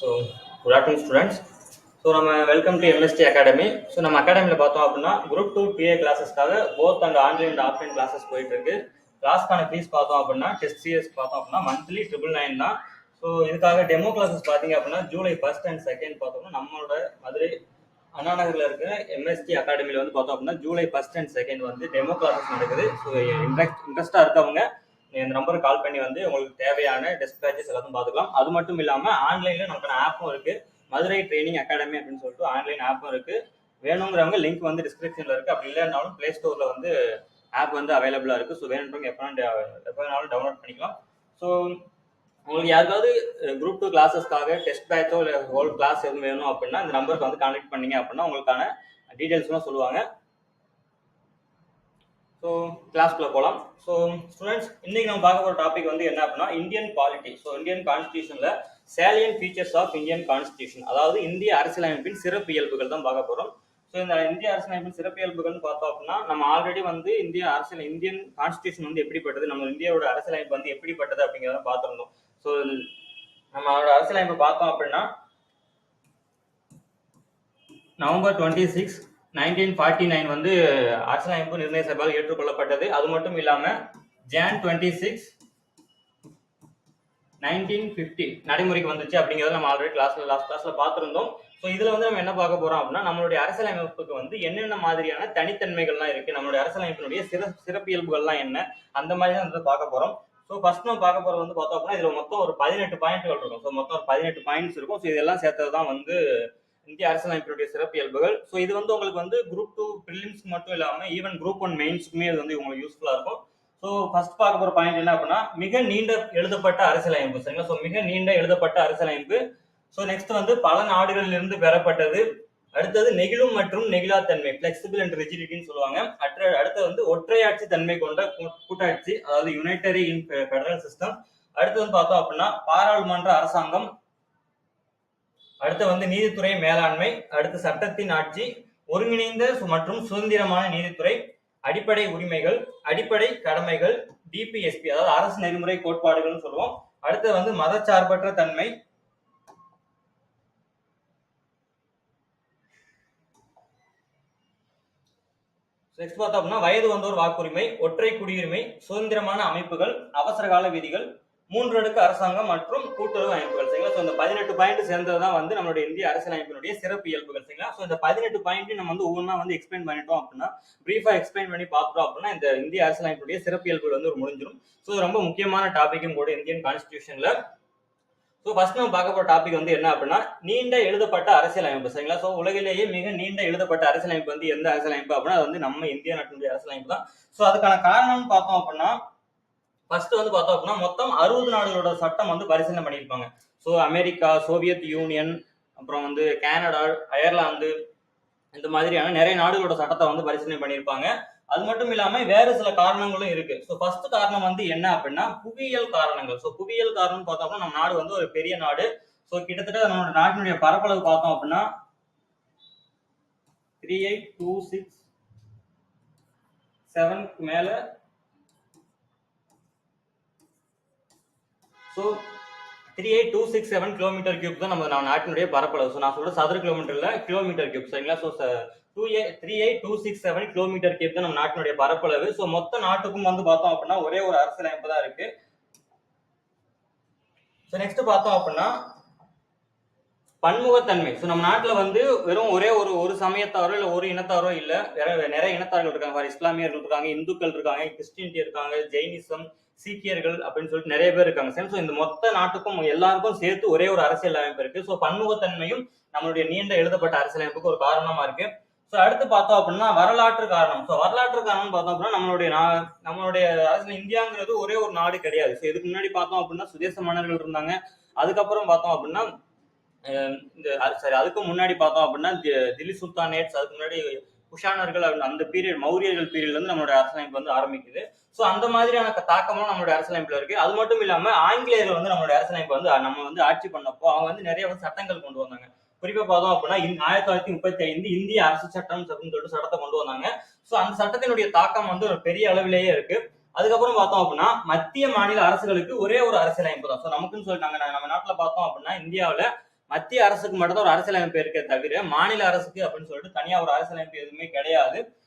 So good afternoon students. So நம்ம welcome to MST academy. So நம்ம அகாடமியில் பார்த்தோம் அப்படின்னா குரூப் 2 பிஏ கிளாஸஸ்க்காக both and online and offline classes போயிட்டு இருக்கு. கிளாஸ்க்கான ஃபீஸ் பார்த்தோம் அப்படின்னா டெஸ்ட் சிஎஸ் பார்த்தோம் அப்படின்னா மந்த்லி 999 தான். ஸோ இதுக்காக டெமோ கிளாஸஸ் பார்த்தீங்க அப்படின்னா ஜூலை 1 and 2 பார்த்தோம்னா நம்மளோட மதுரை அண்ணா நகரில் இருக்கிற எம்எஸ்டி அகாடமியில் வந்து பார்த்தோம் அப்படின்னா ஜூலை 1 and 2 வந்து டெமோ கிளாஸஸ் நடக்குது. ஸோ இன்ட்ரெஸ்டாக இருக்கவங்க இந்த நம்பருக்கு கால் பண்ணி வந்து உங்களுக்கு தேவையான டெஸ்ட் பேட்சஸ் எல்லாத்தையும் பார்த்துக்கலாம். அது மட்டும் இல்லாமல் ஆன்லைனில் நமக்கான ஆப்பும் இருக்குது, மதுரை ட்ரைனிங் அகாடமி அப்படின்னு சொல்லிட்டு ஆன்லைன் ஆப்பும் இருக்குது. வேணுங்கிறவங்க லிங்க் வந்து டிஸ்கிரிப்ஷனில் இருக்குது. அப்படி இல்லைனாலும் ப்ளே ஸ்டோரில் வந்து ஆப் வந்து அவைலபிளாக இருக்குது. ஸோ வேணுன்றவங்க எப்போ வேணாலும் டவுன்லோட் பண்ணிக்கலாம். ஸோ உங்களுக்கு யாருக்காவது குரூப் 2 கிளாஸஸ்க்காக டெஸ்ட் பேட்சோ இல்லை ஹோல் கிளாஸ் எதுவும் வேணும் அப்படின்னா இந்த நம்பருக்கு வந்து கான்டெக்ட் பண்ணீங்க அப்படின்னா உங்களுக்கான டீட்டெயில்ஸ்லாம் சொல்லுவாங்க. ஸோ கிளாஸ்க்குள்ளே போகலாம். ஸோ ஸ்டூடெண்ட்ஸ், இன்னைக்கு நம்ம பார்க்க போகிற டாபிக் வந்து என்ன அப்படின்னா இந்தியன் பாலிட்டி. ஸோ இந்தியன் கான்ஸ்டியூஷனில் salient features of Indian constitution, அதாவது இந்திய அரசியலமைப்பின் சிறப்பு இயல்புகள் தான் பார்க்க போகிறோம். ஸோ இந்த இந்திய அரசியலமைப்பின் சிறப்பு இயல்புகள்னு பார்த்தோம் அப்படின்னா நம்ம ஆல்ரெடி வந்து இந்தியன் கான்ஸ்டியூஷன் வந்து எப்படிப்பட்டது, நம்ம இந்தியாவோட அரசியலமைப்பு வந்து எப்படிப்பட்டது அப்படிங்கிறத பார்த்துருந்தோம். ஸோ நம்மளோட அரசியலமைப்பு பார்த்தோம் அப்படின்னா நவம்பர் 26, 1949 வந்து அரசியலமைப்பு நிர்ணய சபையால் ஏற்றுக்கொள்ளப்பட்டது. அது மட்டும் இல்லாம ஜான் 26, 1950 நடைமுறைக்கு வந்துச்சு அப்படிங்கிறத நம்ம ஆல்ரெடி லாஸ்ட் கிளாஸ்ல பார்த்துருந்தோம். ஸோ இதுல வந்து நம்ம என்ன பார்க்க போறோம் அப்படின்னா நம்மளுடைய அரசியலமைப்புக்கு வந்து என்னென்ன மாதிரியான தனித்தன்மைகள்லாம் இருக்கு, நம்மளுடைய அரசியலமைப்பினுடைய சிறப்பியல்புகள்லாம் என்ன, அந்த மாதிரி தான் வந்து பார்க்க போறோம். ஸோ ஃபர்ஸ்ட் நம்ம பார்க்க போறது வந்து பார்த்தோம் அப்படின்னா இதுல மொத்தம் ஒரு 18 பாயிண்ட்கள் இருக்கும். ஸோ மொத்தம் ஒரு 18 பாயிண்ட்ஸ் இருக்கும். ஸோ இதெல்லாம் சேர்த்தது தான் வந்து இந்திய அரசியலமைப்பினுடைய சிறப்பியல்புகள். ஸோ இது வந்து உங்களுக்கு வந்து குரூப் 2 ப்ரிலிம்ஸ்க்கு மட்டும் இல்லாம ஈவன் குரூப் 1 மெயின்ஸ்க்குமே இது வந்து உங்களுக்கு யூஸ்ஃபுல்லா இருக்கும். ஸோ ஃபர்ஸ்ட் பார்க்க போற பாயிண்ட் என்ன அப்படின்னா மிக நீண்ட எழுதப்பட்ட அரசியலமைப்பு. சரிங்களா? ஸோ மிக நீண்ட எழுதப்பட்ட அரசியலமைப்பு. ஸோ நெக்ஸ்ட் வந்து பல நாடுகளில் இருந்து பெறப்பட்டது. அடுத்தது நெகிழும் மற்றும் நெகிழாத்தன்மை, பிளெக்சிபிள் அண்ட் ரிஜிடிட்டின்னு சொல்லுவாங்க. அடுத்தது வந்து ஒற்றையாட்சி தன்மை கொண்ட கூட்டாட்சி, அதாவது யுனைட்டரி இன் ஃபெடரல் சிஸ்டம். அடுத்து வந்து பார்த்தோம் அப்படின்னா பாராளுமன்ற அரசாங்கம். அடுத்து வந்து நீதித்துறை மேலாண்மை. அடுத்து சட்டத்தின் ஆட்சி, ஒருங்கிணைந்த மற்றும் சுதந்திரமான நீதித்துறை, அடிப்படை உரிமைகள், அடிப்படை கடமைகள், டிபிஎஸ்பி அதாவது அரசு நெறிமுறை கோட்பாடுகள்னு சொல்லுவோம். அடுத்து வந்து மதச்சார்பற்ற தன்மை. நெக்ஸ்ட் பார்த்தோம் அப்படின்னா வயது வந்தோர் வாக்குரிமை, ஒற்றை குடியுரிமை, சுதந்திரமான அமைப்புகள், அவசர கால விதிகள், 3 அடுக்கு அரசாங்கம் மற்றும் கூட்டுறவு அமைப்புகள். சரிங்களா? ஸோ இந்த 18 பாயிண்ட் சேர்ந்ததுதான் வந்து நம்மளுடைய இந்திய அரசியலமைப்பினுடைய சிறப்பு இயல்புகள். சரிங்களா? ஸோ இந்த 18 பாயிண்ட் நம்ம வந்து ஒவ்வொன்றா வந்து எக்ஸ்பிளைன் பண்ணிட்டோம் அப்படின்னா, பிரீஃபா எக்ஸ்பிளைன் பண்ணி பார்த்தோம் அப்படின்னா இந்த இந்திய அரசியலமைப்புடைய சிறப்பு இயல்புகள் வந்து ஒரு முடிஞ்சிடும். ஸோ ரொம்ப முக்கியமான டாபிக்கும் கூட இந்தியன் கான்ஸ்டியூஷன்ல. ஸோ ஃபர்ஸ்ட் நம்ம பார்க்க போற டாபிக் வந்து என்ன அப்படின்னா நீண்ட எழுதப்பட்ட அரசியலமைப்பு. சரிங்களா? ஸோ உலகிலேயே மிக நீண்ட எழுதப்பட்ட அரசியலமைப்பு வந்து எந்த அரசியலமைப்பு அப்படின்னா அது வந்து நம்ம இந்திய நாட்டினுடைய அரசியலமைப்பு தான். ஸோ அதுக்கான காரணம்னு பார்த்தோம் அப்படின்னா ஃபர்ஸ்ட் வந்து பார்த்தோம் அப்படின்னா மொத்தம் 60 நாடுகளோட சட்டம் வந்து பரிசீலனை பண்ணியிருப்பாங்க. ஸோ அமெரிக்கா, சோவியத் யூனியன், அப்புறம் வந்து கனடா, அயர்லாந்து, இந்த மாதிரியான நிறைய நாடுகளோட சட்டத்தை வந்து பரிசீலனை பண்ணியிருப்பாங்க. அது மட்டும் இல்லாம வேற சில காரணங்களும் இருக்கு. ஸோ ஃபர்ஸ்ட் காரணம் வந்து என்ன அப்படின்னா புவியியல் காரணங்கள். ஸோ புவியியல் காரணம் பார்த்தோம்னா நம்ம நாடு வந்து ஒரு பெரிய நாடு. ஸோ கிட்டத்தட்ட நம்மளோட நாட்டினுடைய பரப்பளவு பார்த்தோம் அப்படின்னா 38,267 மேல. ஸோ 38,267 கிலோமீட்டர் கியூப் தான் நம்ம நாட்டினுடைய பரப்பளவு. ஸோ நான் சொல்ற சதுர கிலோமீட்டர்ல கிலோமீட்டர் கியூப். சரிங்களா? ஸோ 38,267 கிலோமீட்டர் கியூப் தான் நம்ம நாட்டினுடைய பரப்பளவு. ஸோ மொத்த நாட்டுக்கும் வந்து பார்த்தோம் அப்படின்னா ஒரே ஒரு அரசியலமைப்பு தான் இருக்கு. ஸோ நெக்ஸ்ட் பார்த்தோம் அப்படின்னா பன்முகத்தன்மை. ஸோ நம்ம நாட்டில் வந்து வெறும் ஒரே ஒரு சமயத்தாரோ இல்லை ஒரு இனத்தாரோ இல்லை, நிறைய இனத்தார்கள் இருக்காங்க. இஸ்லாமியர்கள் இருக்காங்க, இந்துக்கள் இருக்காங்க, கிறிஸ்டியன்டி இருக்காங்க, ஜெயினிசம், சீக்கியர்கள் அப்படின்னு சொல்லிட்டு நிறைய பேர் இருக்காங்க. ஸோ இந்த மொத்த நாட்டுக்கும் எல்லாருக்கும் சேர்த்து ஒரே ஒரு அரசியல் அமைப்பு இருக்கு. ஸோ பன்முகத்தன்மையும் நம்மளுடைய நீண்ட எழுதப்பட்ட அரசியலமைப்புக்கு ஒரு காரணமா இருக்கு. ஸோ அடுத்து பார்த்தோம் அப்படின்னா வரலாற்று காரணம். ஸோ வரலாற்று காரணம் பார்த்தோம் அப்படின்னா நம்மளுடைய அரசியல் இந்தியாங்கிறது ஒரே ஒரு நாடு கிடையாது. ஸோ இதுக்கு முன்னாடி பார்த்தோம் அப்படின்னா சுதேச மன்னர்கள் இருந்தாங்க. அதுக்கப்புறம் பார்த்தோம் அப்படின்னா அதுக்கு முன்னாடி பார்த்தோம் அப்படின்னா தில்லி சுல்தானேட்ஸ், அதுக்கு முன்னாடி குஷானர்கள், அந்த பீரியட் மௌரியர்கள் பீரியட்ல இருந்து நம்மளுடைய அரசியலமைப்பு வந்து ஆரம்பிக்குது. ஸோ அந்த மாதிரியான தாக்கமும் நம்மளுடைய அரசியலமைப்புல இருக்கு. அது மட்டும் இல்லாம ஆங்கிலேயர்கள் வந்து நம்மளுடைய அரசியலமைப்பு வந்து நம்ம வந்து ஆட்சி பண்ணப்போ அவங்க வந்து நிறைய வந்து சட்டங்கள் கொண்டு வந்தாங்க. குறிப்பா பார்த்தோம் அப்படின்னா 1935 இந்திய அரசு சட்டம் அப்படின்னு சொல்லிட்டு சட்டத்தை கொண்டு வந்தாங்க. ஸோ அந்த சட்டத்தினுடைய தாக்கம் வந்து ஒரு பெரிய அளவிலேயே இருக்கு. அதுக்கப்புறம் பார்த்தோம் அப்படின்னா மத்திய மாநில அரசுகளுக்கு ஒரே ஒரு அரசியலமைப்பு தான். ஸோ நமக்குன்னு சொல்லிட்டாங்க. நம்ம நாட்டுல பார்த்தோம் அப்படின்னா இந்தியாவில மத்திய அரசுக்கு மட்டும் தான் ஒரு அரசியலமைப்பு இருக்கே தவிர மாநில அரசுக்கு அப்படின்னு சொல்லிட்டு தனியா ஒரு அரசியலமைப்பு எதுவுமே கிடையாது.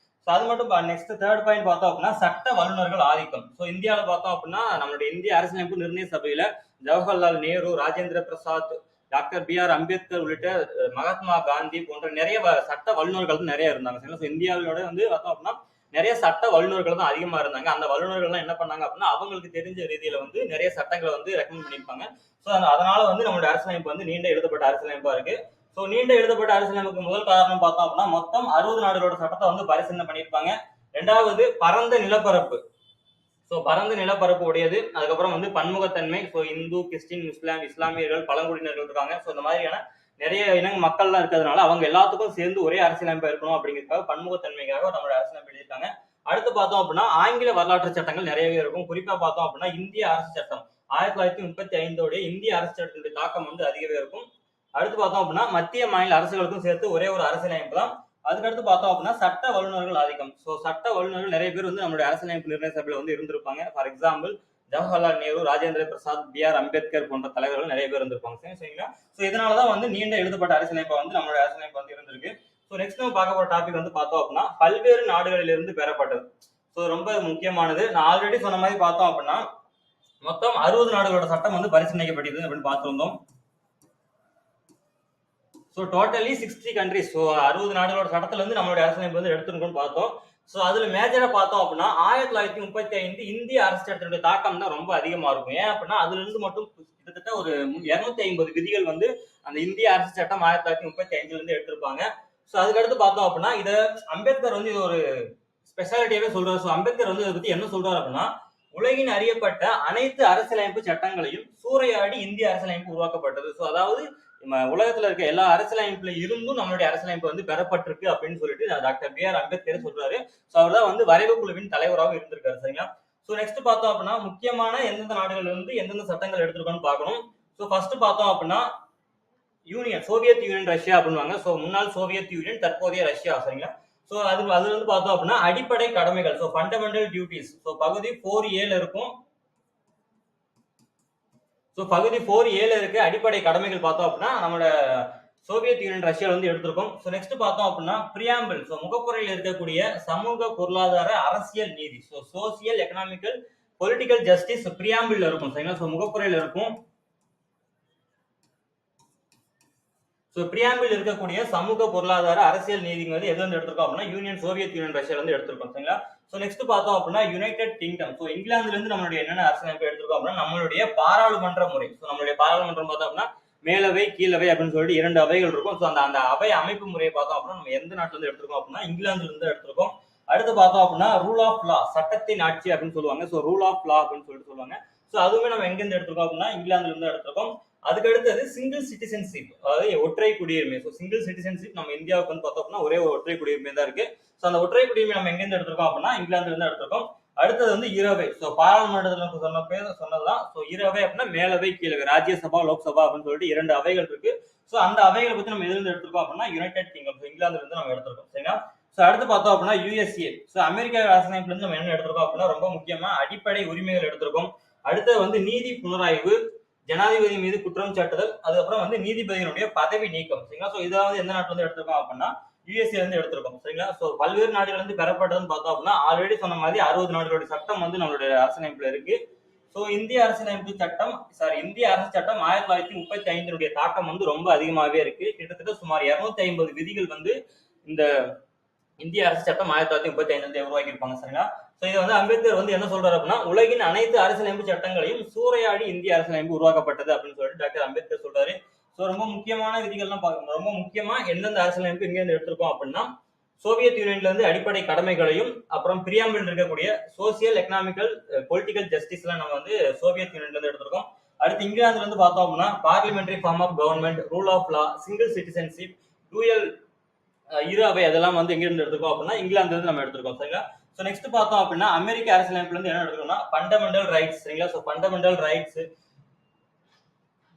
ஸோ அது மட்டும் நெக்ஸ்ட் தேர்ட் பாயிண்ட் பார்த்தோம் அப்படின்னா சட்ட வல்லுநர்கள் ஆதிக்கம். ஸோ இந்தியாவில் பார்த்தோம் அப்படின்னா நம்மளுடைய இந்திய அரசியலமைப்பு நிர்ணய சபையில Jawaharlal Nehru, Rajendra Prasad, doctor B R Ambedkar உள்ளிட்ட மகாத்மா காந்தி போன்ற நிறைய சட்ட வல்லுநர்கள் நிறைய இருந்தாங்க. ஸோ இந்தியாவிலோட வந்து பார்த்தோம் அப்படின்னா நிறைய சட்ட வல்லுநர்கள் தான் அதிகமா இருந்தாங்க. அந்த வல்லுநர்கள் என்ன பண்ணாங்க அப்படின்னா அவங்களுக்கு தெரிஞ்ச ரீதியில வந்து நிறைய சட்டங்களை வந்து ரெக்கமெண்ட் பண்ணியிருப்பாங்க. ஸோ அதனால வந்து நம்மளுடைய அரசியலமைப்பு வந்து நீண்ட எழுதப்பட்ட அரசியலமைப்பா இருக்கு. ஸோ நீண்ட எழுதப்பட்ட அரசியலமைப்புக்கு முதல் காரணம் பார்த்தோம் அப்படின்னா மொத்தம் 60 நாடுகளோட சட்டத்தை வந்து பரிசீலனை பண்ணியிருப்பாங்க. ரெண்டாவது பரந்த நிலப்பரப்பு. ஸோ பரந்த நிலப்பரப்பு உடையது. அதுக்கப்புறம் வந்து பன்முகத்தன்மை. ஸோ இந்து, கிறிஸ்டின், இஸ்லாமியர்கள், பழங்குடியினர்கள் இருக்காங்க. ஸோ இந்த மாதிரியான நிறைய மக்கள்லாம் இருக்கிறதுனால அவங்க எல்லாத்துக்கும் சேர்ந்து ஒரே அரசியலமைப்பு இருக்கணும் அப்படிங்கிறதுக்காக பன்முகத்தன்மைக்காக நம்மளோட அரசியலமைப்பு எழுதியிருக்காங்க. அடுத்து பார்த்தோம் அப்படின்னா ஆங்கில வரலாற்று சட்டங்கள் நிறையவே இருக்கும். குறிப்பா பார்த்தோம் அப்படின்னா இந்திய அரசு சட்டம் 1935 இந்திய அரசு சட்டத்தினுடைய தாக்கம் வந்து அதிகவே இருக்கும். அடுத்து பார்த்தோம் அப்படின்னா மத்திய மாநில அரசுகளுக்கும் சேர்த்து ஒரே ஒரு அரசியலமைப்பு தான். அதுக்கடுத்து பார்த்தோம் அப்படின்னா சட்ட வல்லுநர்கள் ஆதிக்கம். ஸோ சட்ட வல்லுநர்கள் நிறைய பேர் வந்து நம்மளுடைய அரசியலமைப்பு நிர்ணய சபையில வந்து இருந்திருப்பாங்க. For example Jawaharlal Nehru, Rajendra Prasad, B R Ambedkar போன்ற தலைவர்கள் நிறைய பேர் இருந்திருப்பாங்க. சரிங்களா? ஸோ இதனாலதான் வந்து நீண்ட எழுதப்பட்ட அரசியலமைப்பு வந்து நம்மளுடைய அரசியலமைப்பு வந்து இருந்திருக்கு. ஸோ நெக்ஸ்ட் நம்ம பார்க்க போற டாபிக் வந்து பார்த்தோம் அப்படின்னா பல்வேறு நாடுகளிலிருந்து பெறப்பட்டது. ஸோ ரொம்ப முக்கியமானது. நான் ஆல்ரெடி சொன்ன மாதிரி பார்த்தோம் அப்படின்னா மொத்தம் 60 நாடுகளோட சட்டம் வந்து பரிசீலிக்கப்பட்டது அப்படின்னு பார்த்திருந்தோம். So totally 60 countries. ஸோ 60 நாடுகளோட சட்டத்துல இருந்து நம்மளுடைய அரசியலமைப்பு வந்து எடுத்துருக்கோம்னு பார்த்தோம். ஸோ அதுல மேஜரா பார்த்தோம் அப்படின்னா 1935 இந்திய அரசு சட்டத்தினுடைய தாக்கம் தான் ரொம்ப அதிகமா இருக்கும். ஏன் அப்படின்னா அதுல இருந்து மட்டும் கிட்டத்தட்ட ஒரு 250 விதிகள் வந்து அந்த இந்திய அரசு சட்டம் 1935 இருந்து எடுத்திருப்பாங்க. ஸோ அதுக்கடுத்து பார்த்தோம் அப்படின்னா இத அம்பேத்கர் வந்து இது ஒரு ஸ்பெஷாலிட்டியாவே சொல்றாரு. ஸோ அம்பேத்கர் வந்து இதை பத்தி என்ன சொல்றாரு அப்படின்னா உலகின் அறியப்பட்ட அனைத்து அரசியலமைப்பு சட்டங்களையும் சூறையாடி இந்திய அரசியலமைப்பு உருவாக்கப்பட்டது. ஸோ அதாவது உலகத்துல இருக்க எல்லா அரசியலமைப்புல இருந்தும் நம்மளுடைய அரசியலமைப்பு வந்து பெறப்பட்டிருக்கு அப்படின்னு சொல்லிட்டு டாக்டர் பி ஆர் அம்பேத்கர் சொல்றாரு. ஸோ அவர் தான் வந்து வரைவு குழுவின் தலைவராக இருந்திருக்காரு. சரிங்களா? ஸோ நெக்ஸ்ட் பார்த்தோம் அப்படின்னா முக்கியமான எந்தெந்த நாடுகள் இருந்து எந்தெந்த சட்டங்கள் எடுத்திருக்கோம்னு பார்க்கணும். ஸோ ஃபர்ஸ்ட் பார்த்தோம் அப்படின்னா யூனியன், சோவியத் யூனியன் ரஷ்யா அப்படின்வாங்க. ஸோ முன்னாள் சோவியத் யூனியன், தற்போதைய ரஷ்யா. சரிங்களா? ஸோ அதுல இருந்து பார்த்தோம் அப்படின்னா அடிப்படை கடமைகள். So fundamental duties. ஸோ பகுதி 4A இருக்கும். ஸோ பகுதி 4A இருக்கு அடிப்படை கடமைகள் பார்த்தோம் அப்படின்னா நம்மளோட சோவியத் யூனியன் ரஷ்யால வந்து எடுத்திருக்கோம். ஸோ நெக்ஸ்ட் பார்த்தோம் அப்படின்னா பிரியாம்பிள். ஸோ முகப்புறையில் இருக்கக்கூடிய சமூக பொருளாதார அரசியல் நீதி. So social economical political justice preamble இருக்கும். சரிங்களா? ஸோ முகப்புறையில் இருக்கும். ஸோ பிரியாம்பிள் இருக்கக்கூடிய சமூக பொருளாதார அரசியல் நீதிங்கிறது எது வந்து எடுத்திருக்கோம் அப்படின்னா யூனியன் சோவியத் யூனியன் ரஷ்யால வந்து எடுத்திருக்கோம். சரிங்களா? ஸோ நெக்ஸ்ட் பார்த்தோம் அப்படின்னா யுனைடெட் கிங்டம். ஸோ இங்கிலாந்துல இருந்து நம்மளுடைய என்னென்ன அரசியலமைப்பு எடுத்திருக்கோம் அப்படின்னா நம்மளுடைய பாராளுமன்ற முறை. ஸோ நம்மளுடைய பாராளுமன்றம் பார்த்தோம் அப்படின்னா மேலவை, கீழவை அப்படின்னு சொல்லிட்டு 2 அவைகள் இருக்கும். ஸோ அந்த அவை அமைப்பு முறையை பார்த்தோம் அப்படின்னா நம்ம எந்த நாட்டுல இருந்து எடுத்திருக்கோம் அப்படின்னா இங்கிலாந்துல இருந்து எடுத்திருக்கோம். அடுத்து பார்த்தோம் அப்படின்னா ரூல் ஆஃப் லா, சட்டத்தின் ஆட்சி அப்படின்னு சொல்லுவாங்க. ஸோ ரூல் ஆஃப் லா அப்படின்னு சொல்லிட்டு சொல்லுவாங்க. ஸோ அதுவுமே நம்ம எங்க இருந்து எடுத்திருக்கோம் அப்படின்னா இங்கிலாந்துல இருந்து எடுத்திருக்கோம். அதுக்கு அடுத்தது சிங்கிள் சிட்டிசன்ஷிப், அதாவது ஒற்றை குடியுரிமை. ஸோ சிங்கிள் சிட்டிசன்ஷிப் நம்ம இந்தியாவுக்கு வந்து பார்த்தோம் அப்படின்னா ஒரே ஒரு ஒற்றை குடியுரிமை தான் இருக்கு. ஸோ அந்த ஒற்றை குடியுரிமை நம்ம எங்க இருந்து எடுத்திருக்கோம் அப்படின்னா இங்கிலாந்துல இருந்து எடுத்திருக்கோம். அடுத்தது வந்து இரவை. ஸோ பாராளுமன்றத்துல சொன்னதுதான். ஸோ இரவை அப்படின்னா மேலவை, கீழவை, ராஜ்யசபா, லோக்சபா அப்படின்னு சொல்லிட்டு 2 அவைகள் இருக்கு. ஸோ அந்த அவைகளை பத்தி நம்ம எதுல இருந்து எடுத்திருக்கோம் அப்படின்னா யுனைடெட் கிங்டம், இங்கிலாந்துல இருந்து நம்ம எடுத்திருக்கோம். சரிங்களா? ஸோ அடுத்து பார்த்தோம் அப்படின்னா USA. ஸோ அமெரிக்கா அரசியலமைப்புல இருந்து நம்ம என்ன எடுத்திருக்கோம் அப்படின்னா ரொம்ப முக்கியமா அடிப்படை உரிமைகள் எடுத்திருக்கோம். அடுத்தது வந்து நீதி புனராய்வு, ஜனாதிபதி மீது குற்றம் சாட்டுதல், அதுக்கப்புறம் வந்து நீதிபதியினுடைய பதவி நீக்கம். சரிங்களா? ஸோ இதாவது எந்த நாட்டுல இருந்து எடுத்திருக்கோம் அப்படின்னா USA இருந்து எடுத்திருக்கோம். சரிங்களா? ஸோ பல்வேறு நாடுகள் இருந்து பெறப்பட்டதுன்னு பார்த்தோம் அப்படின்னா ஆல்ரெடி சொன்ன மாதிரி 60 நாடுகளுடைய சட்டம் வந்து நம்மளுடைய அரசியலமைப்புல இருக்கு. ஸோ இந்திய அரசியலமைப்பு சட்டம் இந்திய அரசு சட்டம் 1935 தாக்கம் வந்து ரொம்ப அதிகமாகவே இருக்கு. கிட்டத்தட்ட சுமார் 250 விதிகள் வந்து இந்த இந்திய அரசு சட்டம் 1935 உருவாக்கி இருப்பாங்க. சரிங்களா? ஸோ இதை வந்து அம்பேத்கர் வந்து என்ன சொல்றாரு அப்படின்னா உலகின் அனைத்து அரசியலமைப்பு சட்டங்களையும் சூறையாடி இந்திய அரசியலமைப்பு உருவாக்கப்பட்டது அப்படின்னு சொல்லிட்டு டாக்டர் அம்பேத்கர் சொல்றாரு. ஸோ ரொம்ப முக்கியமான விதிகள்லாம் பார்க்கணும். ரொம்ப முக்கியமா எந்தெந்த அரசியலமைப்பு இங்க இருந்து எடுத்திருக்கோம் அப்படின்னா சோவியத் யூனியன்ல இருந்து அடிப்படை கடமைகளையும், அப்புறம் பிரியாம்பிள் இருக்கக்கூடிய சோசியல் எக்கனாமிக்கல் பொலிட்டிக்கல் ஜஸ்டிஸ் எல்லாம் நம்ம வந்து சோவியத் யூனியன்ல இருந்து எடுத்திருக்கோம். அடுத்து இங்கிலாந்துல இருந்து பார்த்தோம் அப்படின்னா parliamentary form of government, rule of law, single citizenship, dual அவை, அதெல்லாம் வந்து எங்க இருந்து எடுத்திருக்கோம் அப்படின்னா இங்கிலாந்துல இருந்து நம்ம எடுத்திருக்கோம். சரிங்களா? ஸோ நெக்ஸ்ட் பார்த்தோம் அப்படின்னா அமெரிக்க அரசியலமைப்புல இருந்து என்ன எடுத்துக்கோம்னா ஃபண்டமெண்டல் ரைட்ஸ். சரிங்களா? So fundamental rights,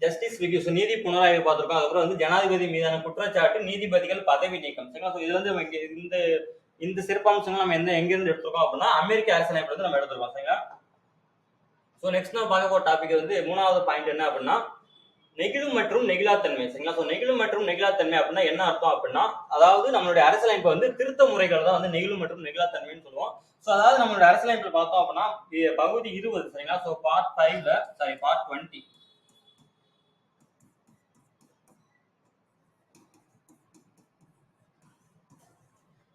justice review, நீதி புனராய்வு பார்த்திருக்கோம். அதுக்கப்புறம் வந்து ஜனாதிபதி மீதான குற்றச்சாட்டு, நீதிபதிகள் பதவி நீக்கம். சரிங்களா? ஸோ இதுல இருந்து இந்த சிறப்பம்சங்கள் நம்ம எங்க இருந்து எடுத்திருக்கோம் அப்படின்னா அமெரிக்க அரசியலமைப்புல இருந்து நம்ம எடுத்திருக்கோம். சரிங்களா? ஸோ நெக்ஸ்ட் நம்ம பார்க்க போற டாபிக் வந்து 3வது பாயிண்ட் என்ன அப்படின்னா நெகிழும் மற்றும் நெகிழாத்தன்மை சரிங்களா. ஸோ நெகிழும் மற்றும் நெகிழாத்தன்மை அப்படின்னா என்ன அர்த்தம் அப்படின்னா, அதாவது நம்மளுடைய அரசியலமைப்பு வந்து திருத்த முறைகள் தான் வந்து நெகிழும் மற்றும் நெகிழாத்தன்மைன்னு சொல்லுவோம். ஸோ அதாவது நம்மளுடைய அரசியலமைப்புல பார்த்தோம் அப்படின்னா பகுதி 20 சரிங்களா. ஸோ பார்ட் 5ல பார்ட் 20.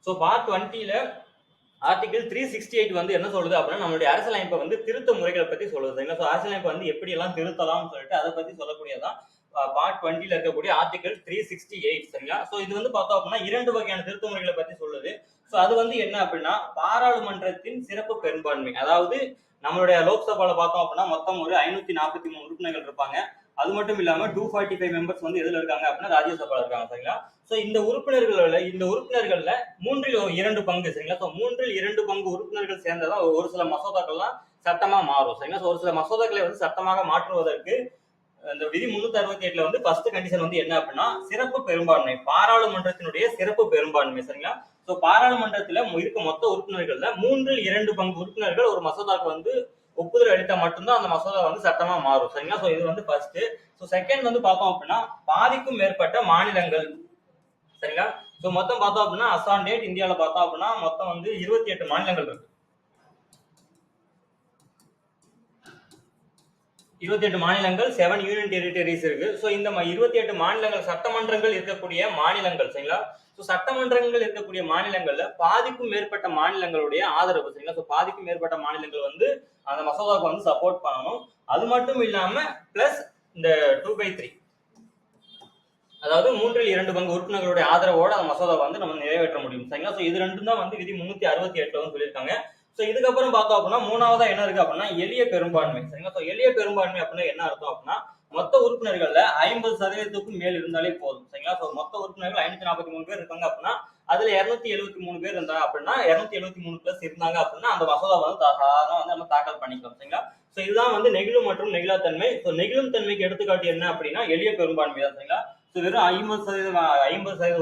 ஸோ பார்ட் 20ல ஆர்டிகல் 368 வந்து என்ன சொல்லுது அப்படின்னா, நம்மளுடைய அரசியலமைப்பை வந்து திருத்த முறைகளை பத்தி சொல்லுது சரிங்களா. ஸோ அரசியலமைப்பை வந்து எப்படி எல்லாம் திருத்தலாம்னு சொல்லிட்டு அதை பத்தி சொல்லக்கூடியதான் பார்ட் 20ல இருக்கக்கூடிய ஆர்டிகல் 368 சரிங்களா. ஸோ இது வந்து பார்த்தோம் அப்படின்னா 2 வகையான திருத்த முறைகளை பத்தி சொல்லுது. ஸோ அது வந்து என்ன அப்படின்னா, பாராளுமன்றத்தின் சிறப்பு பெரும்பான்மை, அதாவது நம்மளுடைய லோக்சபால பார்த்தோம் அப்படின்னா மொத்தம் ஒரு 543 உறுப்பினர்கள் இருப்பாங்க. அது மட்டும் இல்லாம 245 மெம்பர்ஸ் வந்து எதுல இருக்காங்க அப்படின்னா ராஜ்யசபால இருக்காங்க சரிங்களா. சோ இந்த உறுப்பினர்கள்ல 2/3 பங்கு சரிங்களா. சோ 2/3 பங்கு உறுப்பினர்கள் சேர்ந்ததான் ஒரு சில மசோதாக்கள்லாம் சட்டமா மாறும் சரிங்களா. ஒரு சில மசோதாக்களை வந்து சட்டமாக மாற்றுவதற்கு இந்த விதி 368ல வந்து ஃபர்ஸ்ட் கண்டிஷன் வந்து என்ன அப்படின்னா, சிறப்பு பெரும்பான்மை, பாராளுமன்றத்தினுடைய சிறப்பு பெரும்பான்மை சரிங்களா. சோ பாராளுமன்றத்துல இருக்க மொத்த உறுப்பினர்கள்ல 2/3 பங்கு உறுப்பினர்கள் ஒரு மசோதாக்கு வந்து ஒப்புதல் அளித்தா மட்டும்தான் அந்த மசோதா வந்து சட்டமா மாறும் சரிங்களா. சோ இது வந்து ஃபர்ஸ்ட். சோ செகண்ட் வந்து பார்த்தோம் அப்படின்னா, பாதிக்கும் மேற்பட்ட மாநிலங்கள் சரிங்களா. சோ மொத்தம் பார்த்தோம் அப்படின்னா அசாம் டேட் இந்தியாவில பார்த்தோம் அப்படின்னா மொத்தம் வந்து 28 மாநிலங்கள் இருக்கு. 28 மாநிலங்கள், 7 யூனியன் டெரிட்டரிஸ் இருக்கு. சோ இந்த 28 மாநிலங்கள் சட்டமன்றங்கள் இருக்கக்கூடிய மாநிலங்கள் சரிங்களா. சோ சட்டமன்றங்கள் இருக்கக்கூடிய மாநிலங்கள்ல பாதிக்கும் மேற்பட்ட மாநிலங்களுடைய ஆதரவு சரிங்களா. சோ பாதிக்கும் மேற்பட்ட மாநிலங்கள் வந்து அந்த மசோதாவுக்கு வந்து சப்போர்ட் பண்ணணும். அது மட்டும் இல்லாம பிளஸ் இந்த 2/3, அதாவது 3/2 பங்கு உறுப்பினர்களுடைய ஆதரவோட அந்த மசோதாவை வந்து நம்ம நிறைவேற்ற முடியும் சரிங்களா. சோ இது ரெண்டும் தான் வந்து விதி 368ல வந்து சொல்லியிருக்காங்க. சோ இதுக்கப்புறம் பார்த்தோம் அப்படின்னா மூணாவதா என்ன இருக்கு அப்படின்னா எளிய பெரும்பான்மை சரிங்களா. சோ எளிய பெரும்பான்மை அப்படின்னா என்ன அர்த்தம் அப்படின்னா, மொத்த உறுப்பினர்கள்ல 50% மேல் இருந்தாலே போதும் சரிங்களா. சோ மொத்த உறுப்பினர்கள் 543 பேர் இருக்காங்க அப்படின்னா அதுல 273 பேர் இருந்தாங்க அப்படின்னா 273 பிளஸ் இருந்தாங்க அப்படின்னா அந்த மசோதா வந்து வந்து நம்ம தாக்கல் பண்ணிக்கலாம் சரிங்களா. சோ இதுதான் வந்து நெகிழும் மற்றும் நெகிழாத்தன்மை. சோ நெகிழும் தன்மைக்கு எடுத்துக்காட்டு என்ன அப்படின்னா எளிய பெரும்பான்மை தான் சரிங்களா. வெறும் 50%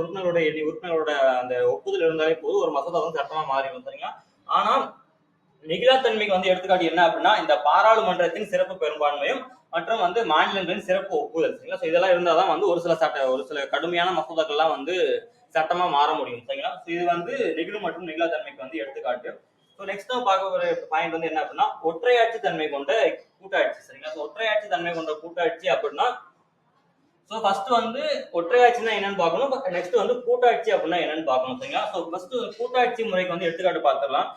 உறுப்பினரோட அந்த ஒப்புதல் இருந்தாலே போதும் ஒரு மசோதா வந்து சட்டமா மாறிடும் சரிங்களா. ஆனா நெகிழாத்தன்மைக்கு வந்து எடுத்துக்காட்டு என்ன அப்படின்னா, இந்த பாராளுமன்றத்தின் சிறப்பு பெரும்பான்மையும் மற்றும் வந்து மாநிலங்களின் சிறப்பு ஒப்புதல் சரிங்களா. இதெல்லாம் இருந்தாதான் வந்து ஒரு சில கடுமையான மசோதாக்கள்லாம் வந்து சட்டமா மாற முடியும் சரிங்களா. இது வந்து நெகிழும் மற்றும் நெகிழாத்தன்மைக்கு வந்து எடுத்துக்காட்டு. நெக்ஸ்ட் நம்ம பார்க்க ஒரு பாயிண்ட் வந்து என்ன அப்படின்னா, ஒற்றையாட்சி தன்மை கொண்ட கூட்டாட்சி சரிங்களா. ஒற்றையாட்சி தன்மை கொண்ட கூட்டாட்சி அப்படின்னா, ஃபர்ஸ்ட் வந்து ஒற்றையாட்சினா என்னன்னு பார்க்கணும். நெக்ஸ்ட் வந்து கூட்டாட்சி அப்படின்னா என்னன்னு பார்க்கணும் சரிங்களா. ஃபர்ஸ்ட் கூட்டாட்சி முறைக்கு வந்து எடுத்துக்காட்டு பார்த்துடலாம்.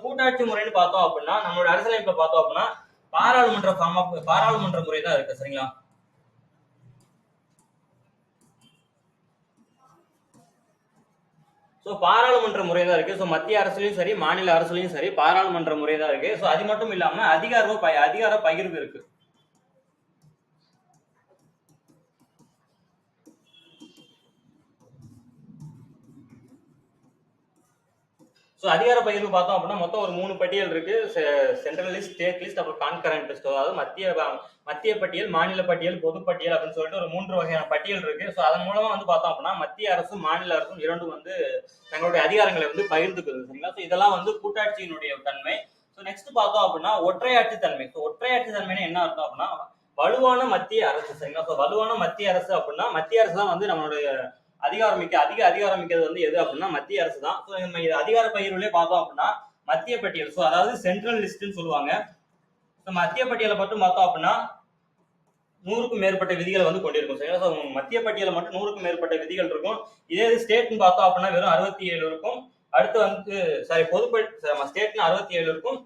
கூட்டாட்சி முறைன்னு பார்த்தோம் அப்படின்னா, நம்மளோட அரசியலமைப்பை பார்த்தோம் அப்படின்னா பாராளுமன்ற முறை தான் இருக்கு சரிங்களா. பாராளுமன்ற முறை தான் இருக்கு. மத்திய அரசுலயும் சரி மாநில அரசுலயும் சரி பாராளுமன்ற முறை தான் இருக்கு. அது மட்டும் இல்லாம அதிகார பகிர்வு இருக்கு. அதிகார பகிர்வு பார்த்தோம் அப்படின்னா மொத்தம் ஒரு 3 பட்டியல் இருக்கு. சென்ட்ரல் லிஸ்ட், ஸ்டேட் லிஸ்ட், அப்புறம் கான்கரண்ட் லிஸ்ட். அதாவது மத்திய பட்டியல், மாநில பட்டியல், பொது பட்டியல் அப்படின்னு சொல்லிட்டு ஒரு 3 வகையான பட்டியல் இருக்கு. அதன் மூலமா வந்து பார்த்தோம் அப்படின்னா மத்திய அரசும் மாநில அரசும் இரண்டும் வந்து தங்களுடைய அதிகாரங்களை வந்து பகிர்ந்துக்குது சரிங்களா. இதெல்லாம் வந்து கூட்டாட்சியினுடைய தன்மை. நெக்ஸ்ட் பார்த்தோம் அப்படின்னா ஒற்றையாட்சி தன்மை. ஒற்றையாட்சி தன்மைன்னா என்ன அர்த்தம் அப்படின்னா, வலுவான மத்திய அரசு சரிங்களா. வலுவான மத்திய அரசு அப்படின்னா மத்திய அரசு தான் வந்து நம்மளுடைய அதிக அதிகாரம் மிக்கது வந்து எது அப்படின்னா மத்திய அரசு தான். நம்ம அதிகார பகிர்வுலயே பார்த்தோம் அப்படின்னா மத்திய பட்டியல், அதாவது சென்ட்ரல் லிஸ்ட்னு சொல்லுவாங்க. மத்திய பட்டியலை மட்டும் பார்த்தோம் அப்படின்னா 100க்கும் மேற்பட்ட விதிகளை வந்து கொண்டிருக்கும் சரிங்களா. மத்திய பட்டியல மட்டும் 100க்கும் மேற்பட்ட விதிகள் இருக்கும். இதே ஸ்டேட்னு பார்த்தோம் அப்படின்னா வெறும் 67 இருக்கும். அடுத்து வந்து ஸ்டேட்னு 67 இருக்கும்,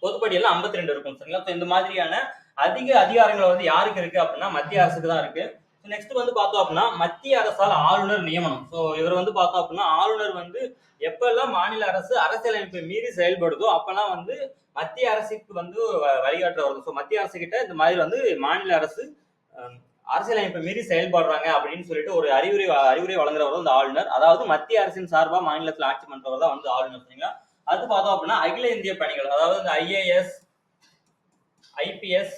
பொதுப்பட்டியல 52 இருக்கும் சரிங்களா. இந்த மாதிரியான அதிக அதிகாரங்கள் வந்து யாருக்கு இருக்கு அப்படின்னா மத்திய அரசுக்கு தான் இருக்கு. நெக்ஸ்ட் வந்து பார்த்தோம் அப்படின்னா மத்திய அரசால் ஆளுநர் நியமனம். இவர் வந்து பார்த்தோம் அப்படின்னா ஆளுநர் வந்து எப்பெல்லாம் மாநில அரசு அரசியலமைப்பை மீறி செயல்படுதோ அப்பெல்லாம் வந்து மத்திய அரசுக்கு வந்து வழிகாட்டுற வரும். மத்திய அரசு கிட்ட இந்த மாதிரி வந்து மாநில அரசு அரசியலமைப்பை மீறி செயல்படுறாங்க அப்படின்னு சொல்லிட்டு ஒரு அறிவுரை வழங்குறவர் வந்து ஆளுநர். அதாவது மத்திய அரசின் சார்பா மாநிலத்தில் ஆட்சி பண்றவர் தான் வந்து ஆளுநர் சரிங்களா. அது பார்த்தோம் அப்படின்னா அகில இந்திய பணிகள், அதாவது இந்த IAS, IPS,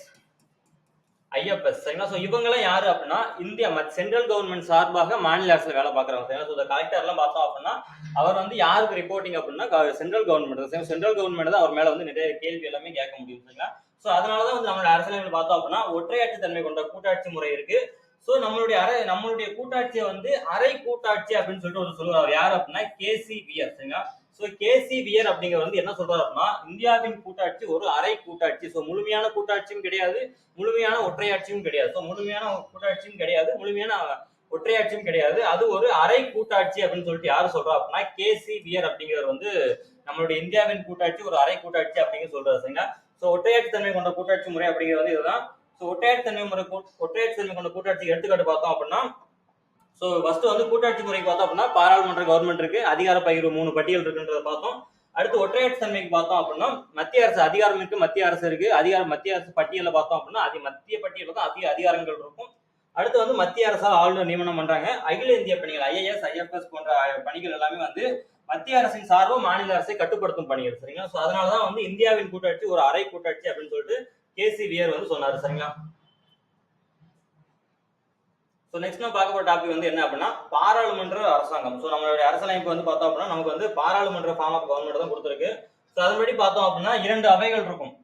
IFS சரிங்களா. இவங்கெல்லாம் யாரு அப்படின்னா இந்தியா சென்ட்ரல் கவர்மெண்ட் சார்பாக மாநில அரசுல வேலை பார்க்கறவங்க சரிங்களா. கலெக்டர் எல்லாம் பார்த்தோம் அப்படின்னா அவர் வந்து யாருக்கு ரிப்போர்ட்டிங் அப்படின்னா சென்ட்ரல் கவர்மெண்ட் தான் அவர் மேல வந்து நிறைய கேள்வி எல்லாமே கேட்க முடியும் சரிங்களா. ஸோ அதனாலதான் வந்து நம்மளுடைய அரசியலமைப்பு பார்த்தோம் அப்படின்னா ஒற்றையாட்சி தன்மை கொண்ட கூட்டாட்சி முறை இருக்கு. ஸோ நம்மளுடைய கூட்டாட்சியை வந்து அரை கூட்டாட்சி அப்படின்னு சொல்லிட்டு ஒரு சொல்லுவார். யார் அப்படின்னா கேசி வியர். சரிங்களா? ஸோ கேசி வியர் அப்படிங்கிற வந்து என்ன சொல்றாரு அப்படின்னா இந்தியாவின் கூட்டாட்சி ஒரு அரை கூட்டாட்சி. ஸோ முழுமையான கூட்டாட்சியும் கிடையாது, முழுமையான ஒற்றையாட்சியும் கிடையாது. ஸோ முழுமையான கூட்டாட்சியும் கிடையாது, முழுமையான ஒற்றையாட்சியும் கிடையாது, அது ஒரு அரை கூட்டாட்சி அப்படின்னு சொல்லிட்டு யாரு சொல்றா அப்படின்னா கேசி வியர் அப்படிங்கிறவர் வந்து நம்மளுடைய இந்தியாவின் கூட்டாட்சி ஒரு அரை கூட்டாட்சி அப்படிங்கிற சொல்றாரு. சரிங்களா? ஸோ ஒற்றையாட்சி தன்மை கொண்ட கூட்டாட்சி முறை அப்படிங்கிறது வந்து இதுதான். ஸோ ஒற்றையாட்சி தன்மை கொண்ட கூட்டாட்சி எடுத்துக்காட்டு பார்த்தோம் அப்படின்னா ஸோ ஃபர்ஸ்ட் வந்து கூட்டாட்சி முறைக்கு பார்த்தோம் அப்படின்னா பாராளுமன்ற கவர்மெண்ட் இருக்கு, அதிகார பகிர்வு 3 பட்டியல் இருக்குன்றத பார்த்தோம். அடுத்து ஒற்றையாட்சி தன்மைக்கு பார்த்தோம் அப்படின்னா மத்திய அரசு அதிகாரம் இருக்கு, மத்திய அரசு இருக்கு. மத்திய அரசு பட்டியல பார்த்தோம் அப்படின்னா மத்திய பட்டியல தான் அதிக அதிகாரங்கள் இருக்கும். அடுத்து வந்து மத்திய அரசால் ஆளுநர் நியமனம் பண்றாங்க. அகில இந்திய பணிகள் IAS IFS போன்ற பணிகள் எல்லாமே வந்து மத்திய அரசின் சார்பு மாநில அரசை கட்டுப்படுத்தும் பணிகள். சரிங்களா? ஸோ அதனாலதான் வந்து இந்தியாவின் கூட்டாட்சி ஒரு அரை கூட்டாட்சி அப்படின்னு சொல்லிட்டு கேசி வியர் வந்து சொன்னாரு. சரிங்களா? ஸோ நெக்ஸ்ட் நம்ம பார்க்க போற டாபிக் வந்து என்ன அப்படின்னா பாராளுமன்ற அரசாங்கம். ஸோ நம்மளுடைய அரசியலமைப்பு வந்து பார்த்தோம் அப்படின்னா நமக்கு வந்து பாராளுமன்ற ஃபார்ம் ஆஃப் கவர்மெண்ட் தான் கொடுத்துருக்கு. ஸோ அதன்படி பார்த்தோம் அப்படின்னா 2 அவைகள் இருக்கும்.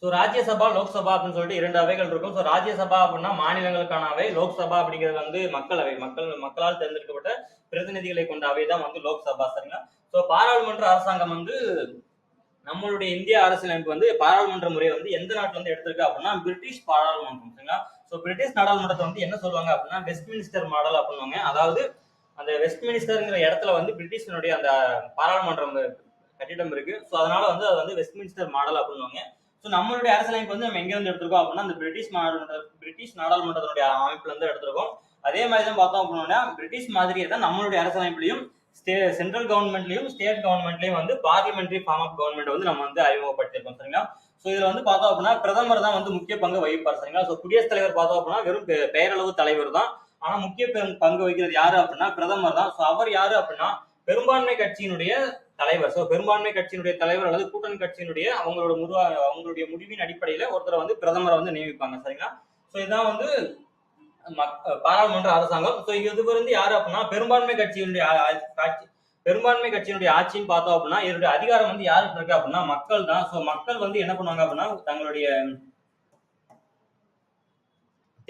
ஸோ ராஜ்யசபா லோக்சபா அப்படின்னு சொல்லிட்டு 2 அவைகள் இருக்கும். ஸோ ராஜ்யசபா அப்படின்னா மாநிலங்களுக்கான அவை, லோக்சபா அப்படிங்கிறது வந்து மக்களவை, மக்களால் தேர்ந்தெடுக்கப்பட்ட பிரதிநிதிகளை கொண்ட அவை தான் வந்து லோக்சபா. சரிங்களா? ஸோ பாராளுமன்ற அரசாங்கம் வந்து நம்மளுடைய இந்திய அரசியலமைப்பு வந்து பாராளுமன்ற முறையை வந்து எந்த நாட்டுல இருந்து எடுத்திருக்கு அப்படின்னா பிரிட்டிஷ் பாராளுமன்றம். சரிங்களா? ஸோ பிரிட்டிஷ் நாடாளுமன்றத்தை வந்து என்ன சொல்லுவாங்க அப்படின்னா வெஸ்ட்மினிஸ்டர் மாடல் அப்படின்னுவாங்க. அதாவது அந்த வெஸ்ட்மினிஸ்டர்ங்கிற இடத்துல வந்து பிரிட்டிஷனுடைய அந்த பாராளுமன்றம் கட்டிடம் இருக்கு. ஸோ அதனால வந்து அது வந்து வெஸ்ட்மினிஸ்டர் மாடல் அப்படின்னுவாங்க. ஸோ நம்மளுடைய அரசியலமைப்பு வந்து நம்ம எங்க இருந்து எடுத்திருக்கோம் அப்படின்னா அந்த பிரிட்டிஷ் நாடாளுமன்றத்தினுடைய அமைப்புல இருந்து எடுத்திருக்கோம். அதே மாதிரி தான் பார்த்தோம் அப்படின்னா பிரிட்டிஷ் மாதிரியே தான் நம்மளுடைய அரசியலமைப்புலையும் சென்ட்ரல் கவர்மெண்ட்லயும் ஸ்டேட் கவர்மெண்ட்லயும் வந்து பார்லிமெண்டரி ஃபார்ம் ஆஃப் கவர்மெண்ட் வந்து நம்ம வந்து அறிமுகப்படுத்திருக்கோம். சரிங்களா? ஸோ இதுல வந்து பார்த்தோம் அப்படின்னா பிரதமர் தான் வந்து முக்கிய பங்கு வகிப்பார். சரிங்களா? ஸோ குடியரசுத் தலைவர் பார்த்தோம் அப்படின்னா வெறும் பெயரளவு தலைவர் தான். ஆனா முக்கிய பங்கு வகிக்கிறது யாரு அப்படின்னா பிரதமர் தான். ஸோ அவர் யாரு அப்படின்னா பெரும்பான்மை கட்சியினுடைய தலைவர். ஸோ பெரும்பான்மை கட்சியினுடைய தலைவர் அல்லது கூட்டணி கட்சியினுடைய அவங்களுடைய முடிவின் அடிப்படையில ஒருத்தரை வந்து பிரதமரை வந்து நியமிப்பாங்க. சரிங்களா? ஸோ இதுதான் வந்து பாராளுமன்ற அரசாங்கம். ஸோ இது வந்து யாரு அப்படின்னா பெரும்பான்மை கட்சியினுடைய ஆட்சின்னு பார்த்தோம் அப்படின்னா இதனுடைய அதிகாரம் வந்து யாருக்கு இருக்கு அப்படின்னா மக்கள் தான். ஸோ மக்கள் வந்து என்ன பண்ணுவாங்க அப்படின்னா தங்களுடைய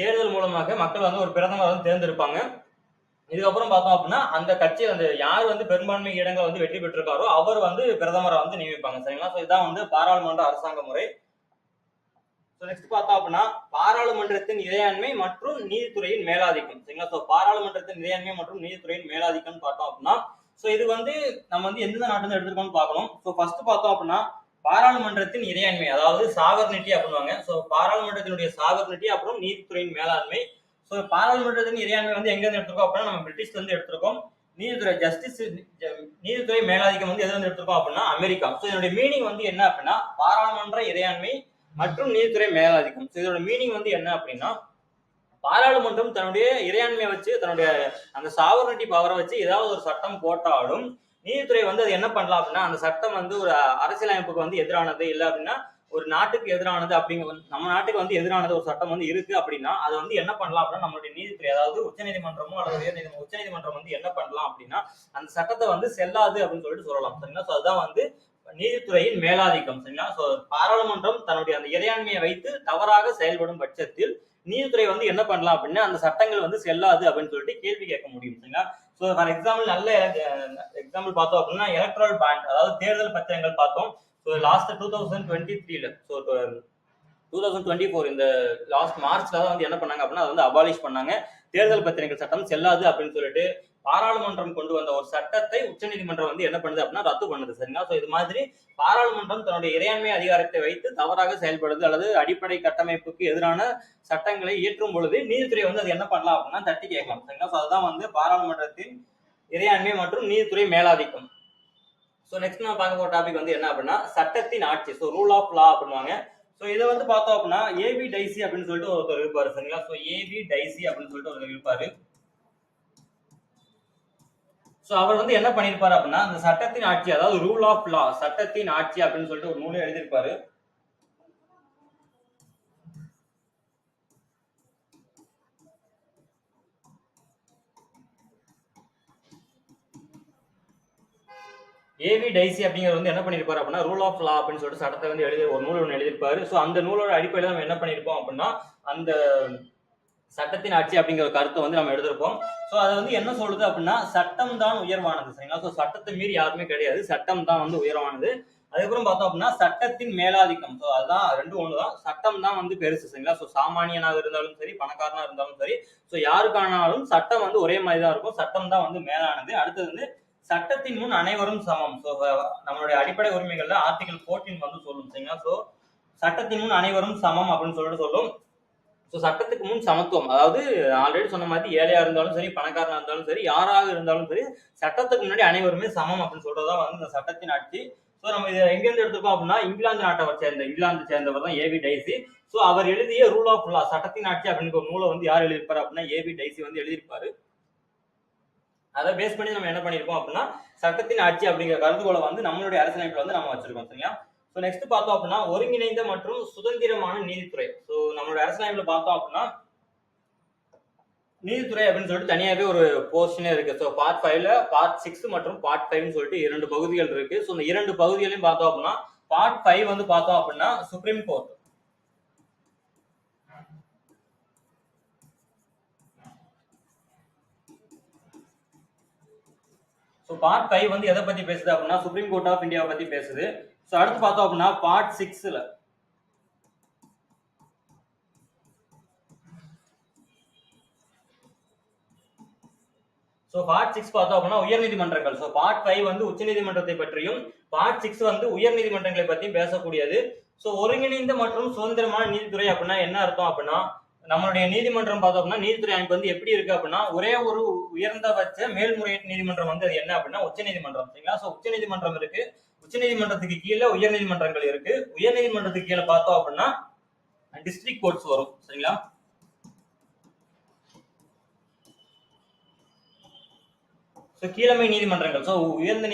தேர்தல் மூலமாக மக்கள் வந்து ஒரு பிரதமர் வந்து தேர்ந்தெடுப்பாங்க. இதுக்கப்புறம் பார்த்தோம் அப்படின்னா அந்த கட்சி அந்த யார் வந்து பெரும்பான்மை இடங்களை வந்து வெற்றி பெற்றிருக்காரோ அவர் வந்து பிரதமரை வந்து நியமிப்பாங்க. சரிங்களா? ஸோ இதுதான் வந்து பாராளுமன்ற அரசாங்க முறை. நெக்ஸ்ட் பார்த்தோம் அப்படின்னா பாராளுமன்றத்தின் இறையாண்மை மற்றும் நீதித்துறையின் மேலாதிக்கம். சரிங்களா? ஸோ பாராளுமன்றத்தின் இறையாண்மை மற்றும் நீதித்துறையின் மேலாதிக்கம் பார்த்தோம் அப்படின்னா ஸோ இது வந்து நம்ம வந்து எந்த நாட்டிலிருந்து எடுத்துருக்கோம்னு பார்க்கணும். ஸோ ஃபர்ஸ்ட் பார்த்தோம் அப்படின்னா பாராளுமன்றத்தின் இறையாண்மை அதாவது சாவர்னிட்டி அப்படின்னுவாங்க. ஸோ பாராளுமன்றத்தினுடைய சாவர்னிட்டி அப்புறம் நீதித்துறையின் மேலாண்மை. ஸோ பாராளுமன்றத்தின் இறையாண்மை வந்து எங்க இருந்து எடுத்திருக்கோம் அப்படின்னா நம்ம பிரிட்டிஷ்ல இருந்து எடுத்திருக்கோம். நீதித்துறை மேலாதிக்கம் வந்து எதுல இருந்து எடுத்திருக்கோம் அப்படின்னா அமெரிக்கா. ஸோ இதனுடைய மீனிங் வந்து என்ன அப்படின்னா பாராளுமன்ற இறையாண்மை மற்றும் நீதித்துறை மேலாதிக்கம். இதோட மீனிங் வந்து என்ன அப்படின்னா பாராளுமன்றம் தன்னுடைய இறையாண்மையை வச்சு தன்னுடைய அந்த சாவர்னிட்டி பவரை வச்சு ஏதாவது ஒரு சட்டம் போட்டாலும் நீதித்துறை வந்து அது என்ன பண்ணலாம் அப்படின்னா அந்த சட்டம் வந்து ஒரு அரசியலமைப்புக்கு வந்து எதிரானது இல்லை அப்படின்னா ஒரு நாட்டுக்கு எதிரானது அப்படிங்கிற நம்ம நாட்டுக்கு வந்து எதிரானது ஒரு சட்டம் வந்து இருக்கு அப்படின்னா அது வந்து என்ன பண்ணலாம் அப்படின்னா நம்மளுடைய நீதித்துறை அதாவது உச்சநீதிமன்றமோ அல்லது உச்சநீதிமன்றம் வந்து என்ன பண்ணலாம் அப்படின்னா அந்த சட்டத்தை வந்து செல்லாது அப்படின்னு சொல்லிட்டு சொல்லலாம். சரிங்களா? ஸோ அதுதான் வந்து நீதித்துறையின் மேலாதிக்கம். சரிங்களா? ஸோ பாராளுமன்றம் தன்னுடைய அந்த இறையாண்மையை வைத்து தவறாக செயல்படும் பட்சத்தில் நீதித்துறை வந்து என்ன பண்ணலாம் அப்படின்னா அந்த சட்டங்கள் வந்து செல்லாது அப்படின்னு சொல்லிட்டு கேள்வி கேட்க முடியும். சரிங்களா? ஸோ ஃபார் எக்ஸாம்பிள் நல்ல எக்ஸாம்பிள் பார்த்தோம் அப்படின்னா எலக்ட்ரல் பாண்ட் அதாவது தேர்தல் பத்திரங்கள் பார்த்தோம். ஸோ லாஸ்ட் 2023ல ஸோ 2024 இந்த லாஸ்ட் மார்ச்ல தான் வந்து என்ன பண்ணாங்க அப்படின்னா அதை வந்து அபாலிஷ் பண்ணாங்க. தேர்தல் பத்திரங்கள் சட்டம் செல்லாது அப்படின்னு சொல்லிட்டு பாராளுமன்றம் கொண்டு வந்த ஒரு சட்டத்தை உச்சநீதிமன்றம் வந்து என்ன பண்ணுது அப்படின்னா ரத்து பண்ணுது. சரிங்களா? ஸோ இது மாதிரி பாராளுமன்றம் தன்னுடைய இறையாண்மை அதிகாரத்தை வைத்து தவறாக செயல்படுது அல்லது அடிப்படை கட்டமைப்புக்கு எதிரான சட்டங்களை இயற்றும் பொழுது நீதித்துறை வந்து அது என்ன பண்ணலாம் அப்படின்னா தட்டி கேட்கலாம். சரிங்களா? ஸோ அதுதான் வந்து பாராளுமன்றத்தின் இறையாண்மை மற்றும் நீதித்துறை மேலாதிக்கம். ஸோ நெக்ஸ்ட் நம்ம பார்க்க போற டாபிக் வந்து என்ன அப்படின்னா சட்டத்தின் ஆட்சி. ஸோ ரூல் ஆஃப் லா அப்படின்வாங்க. ஸோ இதை வந்து பார்த்தோம் அப்படின்னா ஏவி டைசி அப்படின்னு சொல்லிட்டு ஒருத்தர் இருப்பாரு. சரிங்களா? ஸோ ஏவி டைசி அப்படின்னு சொல்லிட்டு ஒருத்தர் இருப்பாரு. ஸோ அவர் வந்து என்ன பண்ணியிருப்பாரு அப்படின்னா அந்த சட்டத்தின் ஆட்சி அதாவது ரூல் ஆஃப் லா சட்டத்தின் ஆட்சி அப்படின்னு சொல்லிட்டு ஒரு நூலை எழுதியிருப்பாரு. ஏவி டைசி அப்படிங்கிறது வந்து என்ன பண்ணிருப்பாரு அப்படின்னா ரூல் ஆஃப் லா அப்படின்னு சொல்லிட்டு சட்டத்தை வந்து எழுதி ஒரு நூல் ஒன்று எழுதியிருப்பாரு. ஸோ அந்த நூலோட அடிப்படையில் நம்ம என்ன பண்ணியிருப்போம் அப்படின்னா அந்த சட்டத்தின் ஆட்சி அப்படிங்கிற கருத்தை வந்து நம்ம எடுத்திருப்போம். ஸோ அதை வந்து என்ன சொல்லுது அப்படின்னா சட்டம் தான் உயர்வானது சரிங்களா. ஸோ சட்டத்தை மீறி யாருமே கிடையாது, சட்டம் தான் வந்து உயர்வானது. அதுக்கப்புறம் பார்த்தோம் அப்படின்னா சட்டத்தின் மேலாதிக்கம். ஸோ அதுதான் ரெண்டும் ஒண்ணுதான், சட்டம் தான் வந்து பெருசு சரிங்களா. ஸோ சாமானியனாக இருந்தாலும் சரி, பணக்காரனா இருந்தாலும் சரி, ஸோ யாருக்கானாலும் சட்டம் வந்து ஒரே மாதிரி தான் இருக்கும், சட்டம் தான் வந்து மேலானது. அடுத்தது வந்து சட்டத்தின் முன் அனைவரும் சமம். ஸோ நம்மளுடைய அடிப்படை உரிமைகள்ல ஆர்டிகல் 14 வந்து சொல்லும் சரிங்களா. ஸோ சட்டத்தின் முன் அனைவரும் சமம் அப்படின்னு சொல்லிட்டு சொல்லும். ஸோ சட்டத்துக்கு முன் சமத்துவம், அதாவது ஆல்ரெடி சொன்ன மாதிரி ஏழையா இருந்தாலும் சரி, பணக்காரனா இருந்தாலும் சரி, யாராக இருந்தாலும் சரி, சட்டத்துக்கு முன்னாடி அனைவருமே சமம் அப்படின்னு சொல்றதா வந்து இந்த சட்டத்தின் ஆட்சி. ஸோ நம்ம இதை எங்கேருந்து எடுத்துக்கோம் அப்படின்னா இங்கிலாந்து நாட்டை சேர்ந்த இங்கிலாந்து சேர்ந்தவர் தான் ஏவி டைசி. ஸோ அவர் எழுதிய ரூல் ஆஃப் லா சட்டத்தின் ஆட்சி அப்படிங்கிற ஒரு நூலை வந்து யார் எழுதியிருப்பாரு அப்படின்னா ஏவி டைசி வந்து எழுதியிருப்பாரு. அதை பேஸ் பண்ணி நம்ம என்ன பண்ணிருக்கோம் அப்படின்னா சட்டத்தின் ஆட்சி அப்படிங்கிற கருதுகோளை வந்து நம்மளுடைய அரசியலமைப்புல வந்து நம்ம வச்சிருக்கோம் சரிங்களா. ஸோ நெக்ஸ்ட் பார்த்தோம் அப்படின்னா ஒருங்கிணைந்த மற்றும் சுதந்திரமான நீதித்துறை. ஸோ நம்மளுடைய அரசியலமைப்புல பார்த்தோம் அப்படின்னா நீதித்துறை அப்படின்னு சொல்லிட்டு தனியாகவே ஒரு போர்ஷனே இருக்கு. ஸோ பார்ட் 5ல பார்ட் 6 மற்றும் பார்ட் 5 சொல்லிட்டு 2 பகுதிகள் இருக்கு. ஸோ இந்த 2 பகுதிகளையும் பார்த்தோம் அப்படின்னா பார்ட் 5 வந்து பார்த்தோம் அப்படின்னா சுப்ரீம் கோர்ட். ஸோ பார்ட் 5 வந்து எதை பத்தி பேசுது அப்படின்னா சுப்ரீம் கோர்ட் ஆஃப் இந்தியாவை பத்தி பேசுது. ஸோ அடுத்து பார்த்தோம் அப்படின்னா பார்ட் 6ல ஸோ பார்ட் 6 பார்த்தோம் அப்படின்னா உயர்நீதிமன்றங்கள். ஸோ பார்ட் 5 வந்து உச்சநீதிமன்றத்தை பற்றியும் பார்ட் 6 வந்து உயர்நீதிமன்றங்களை பற்றியும் பேசக்கூடியது. ஸோ ஒருங்கிணைந்த மற்றும் சுதந்திரமான நீதித்துறை அப்படின்னா என்ன அர்த்தம் அப்படின்னா நம்மளுடைய நீதிமன்றம் பார்த்தோம் அப்படின்னா நீதித்துறை அமைப்பு வந்து எப்படி இருக்கு அப்படின்னா ஒரே ஒரு உயர்ந்தபட்ச மேல்முறையீட்டு நீதிமன்றம் வந்து அது என்ன அப்படின்னா உச்சநீதிமன்றம் சரிங்களா. ஸோ உச்சநீதிமன்றம் இருக்கு, உச்சநீதிமன்றத்துக்கு கீழே உயர்நீதிமன்றங்கள் இருக்கு, உயர்நீதிமன்றத்துக்கு கீழே பார்த்தோம் அப்படின்னா டிஸ்ட்ரிக்ட் கோர்ட்ஸ் வரும் சரிங்களா. கீழமை நீதிமன்றங்கள். ஸோ உயர்ந்த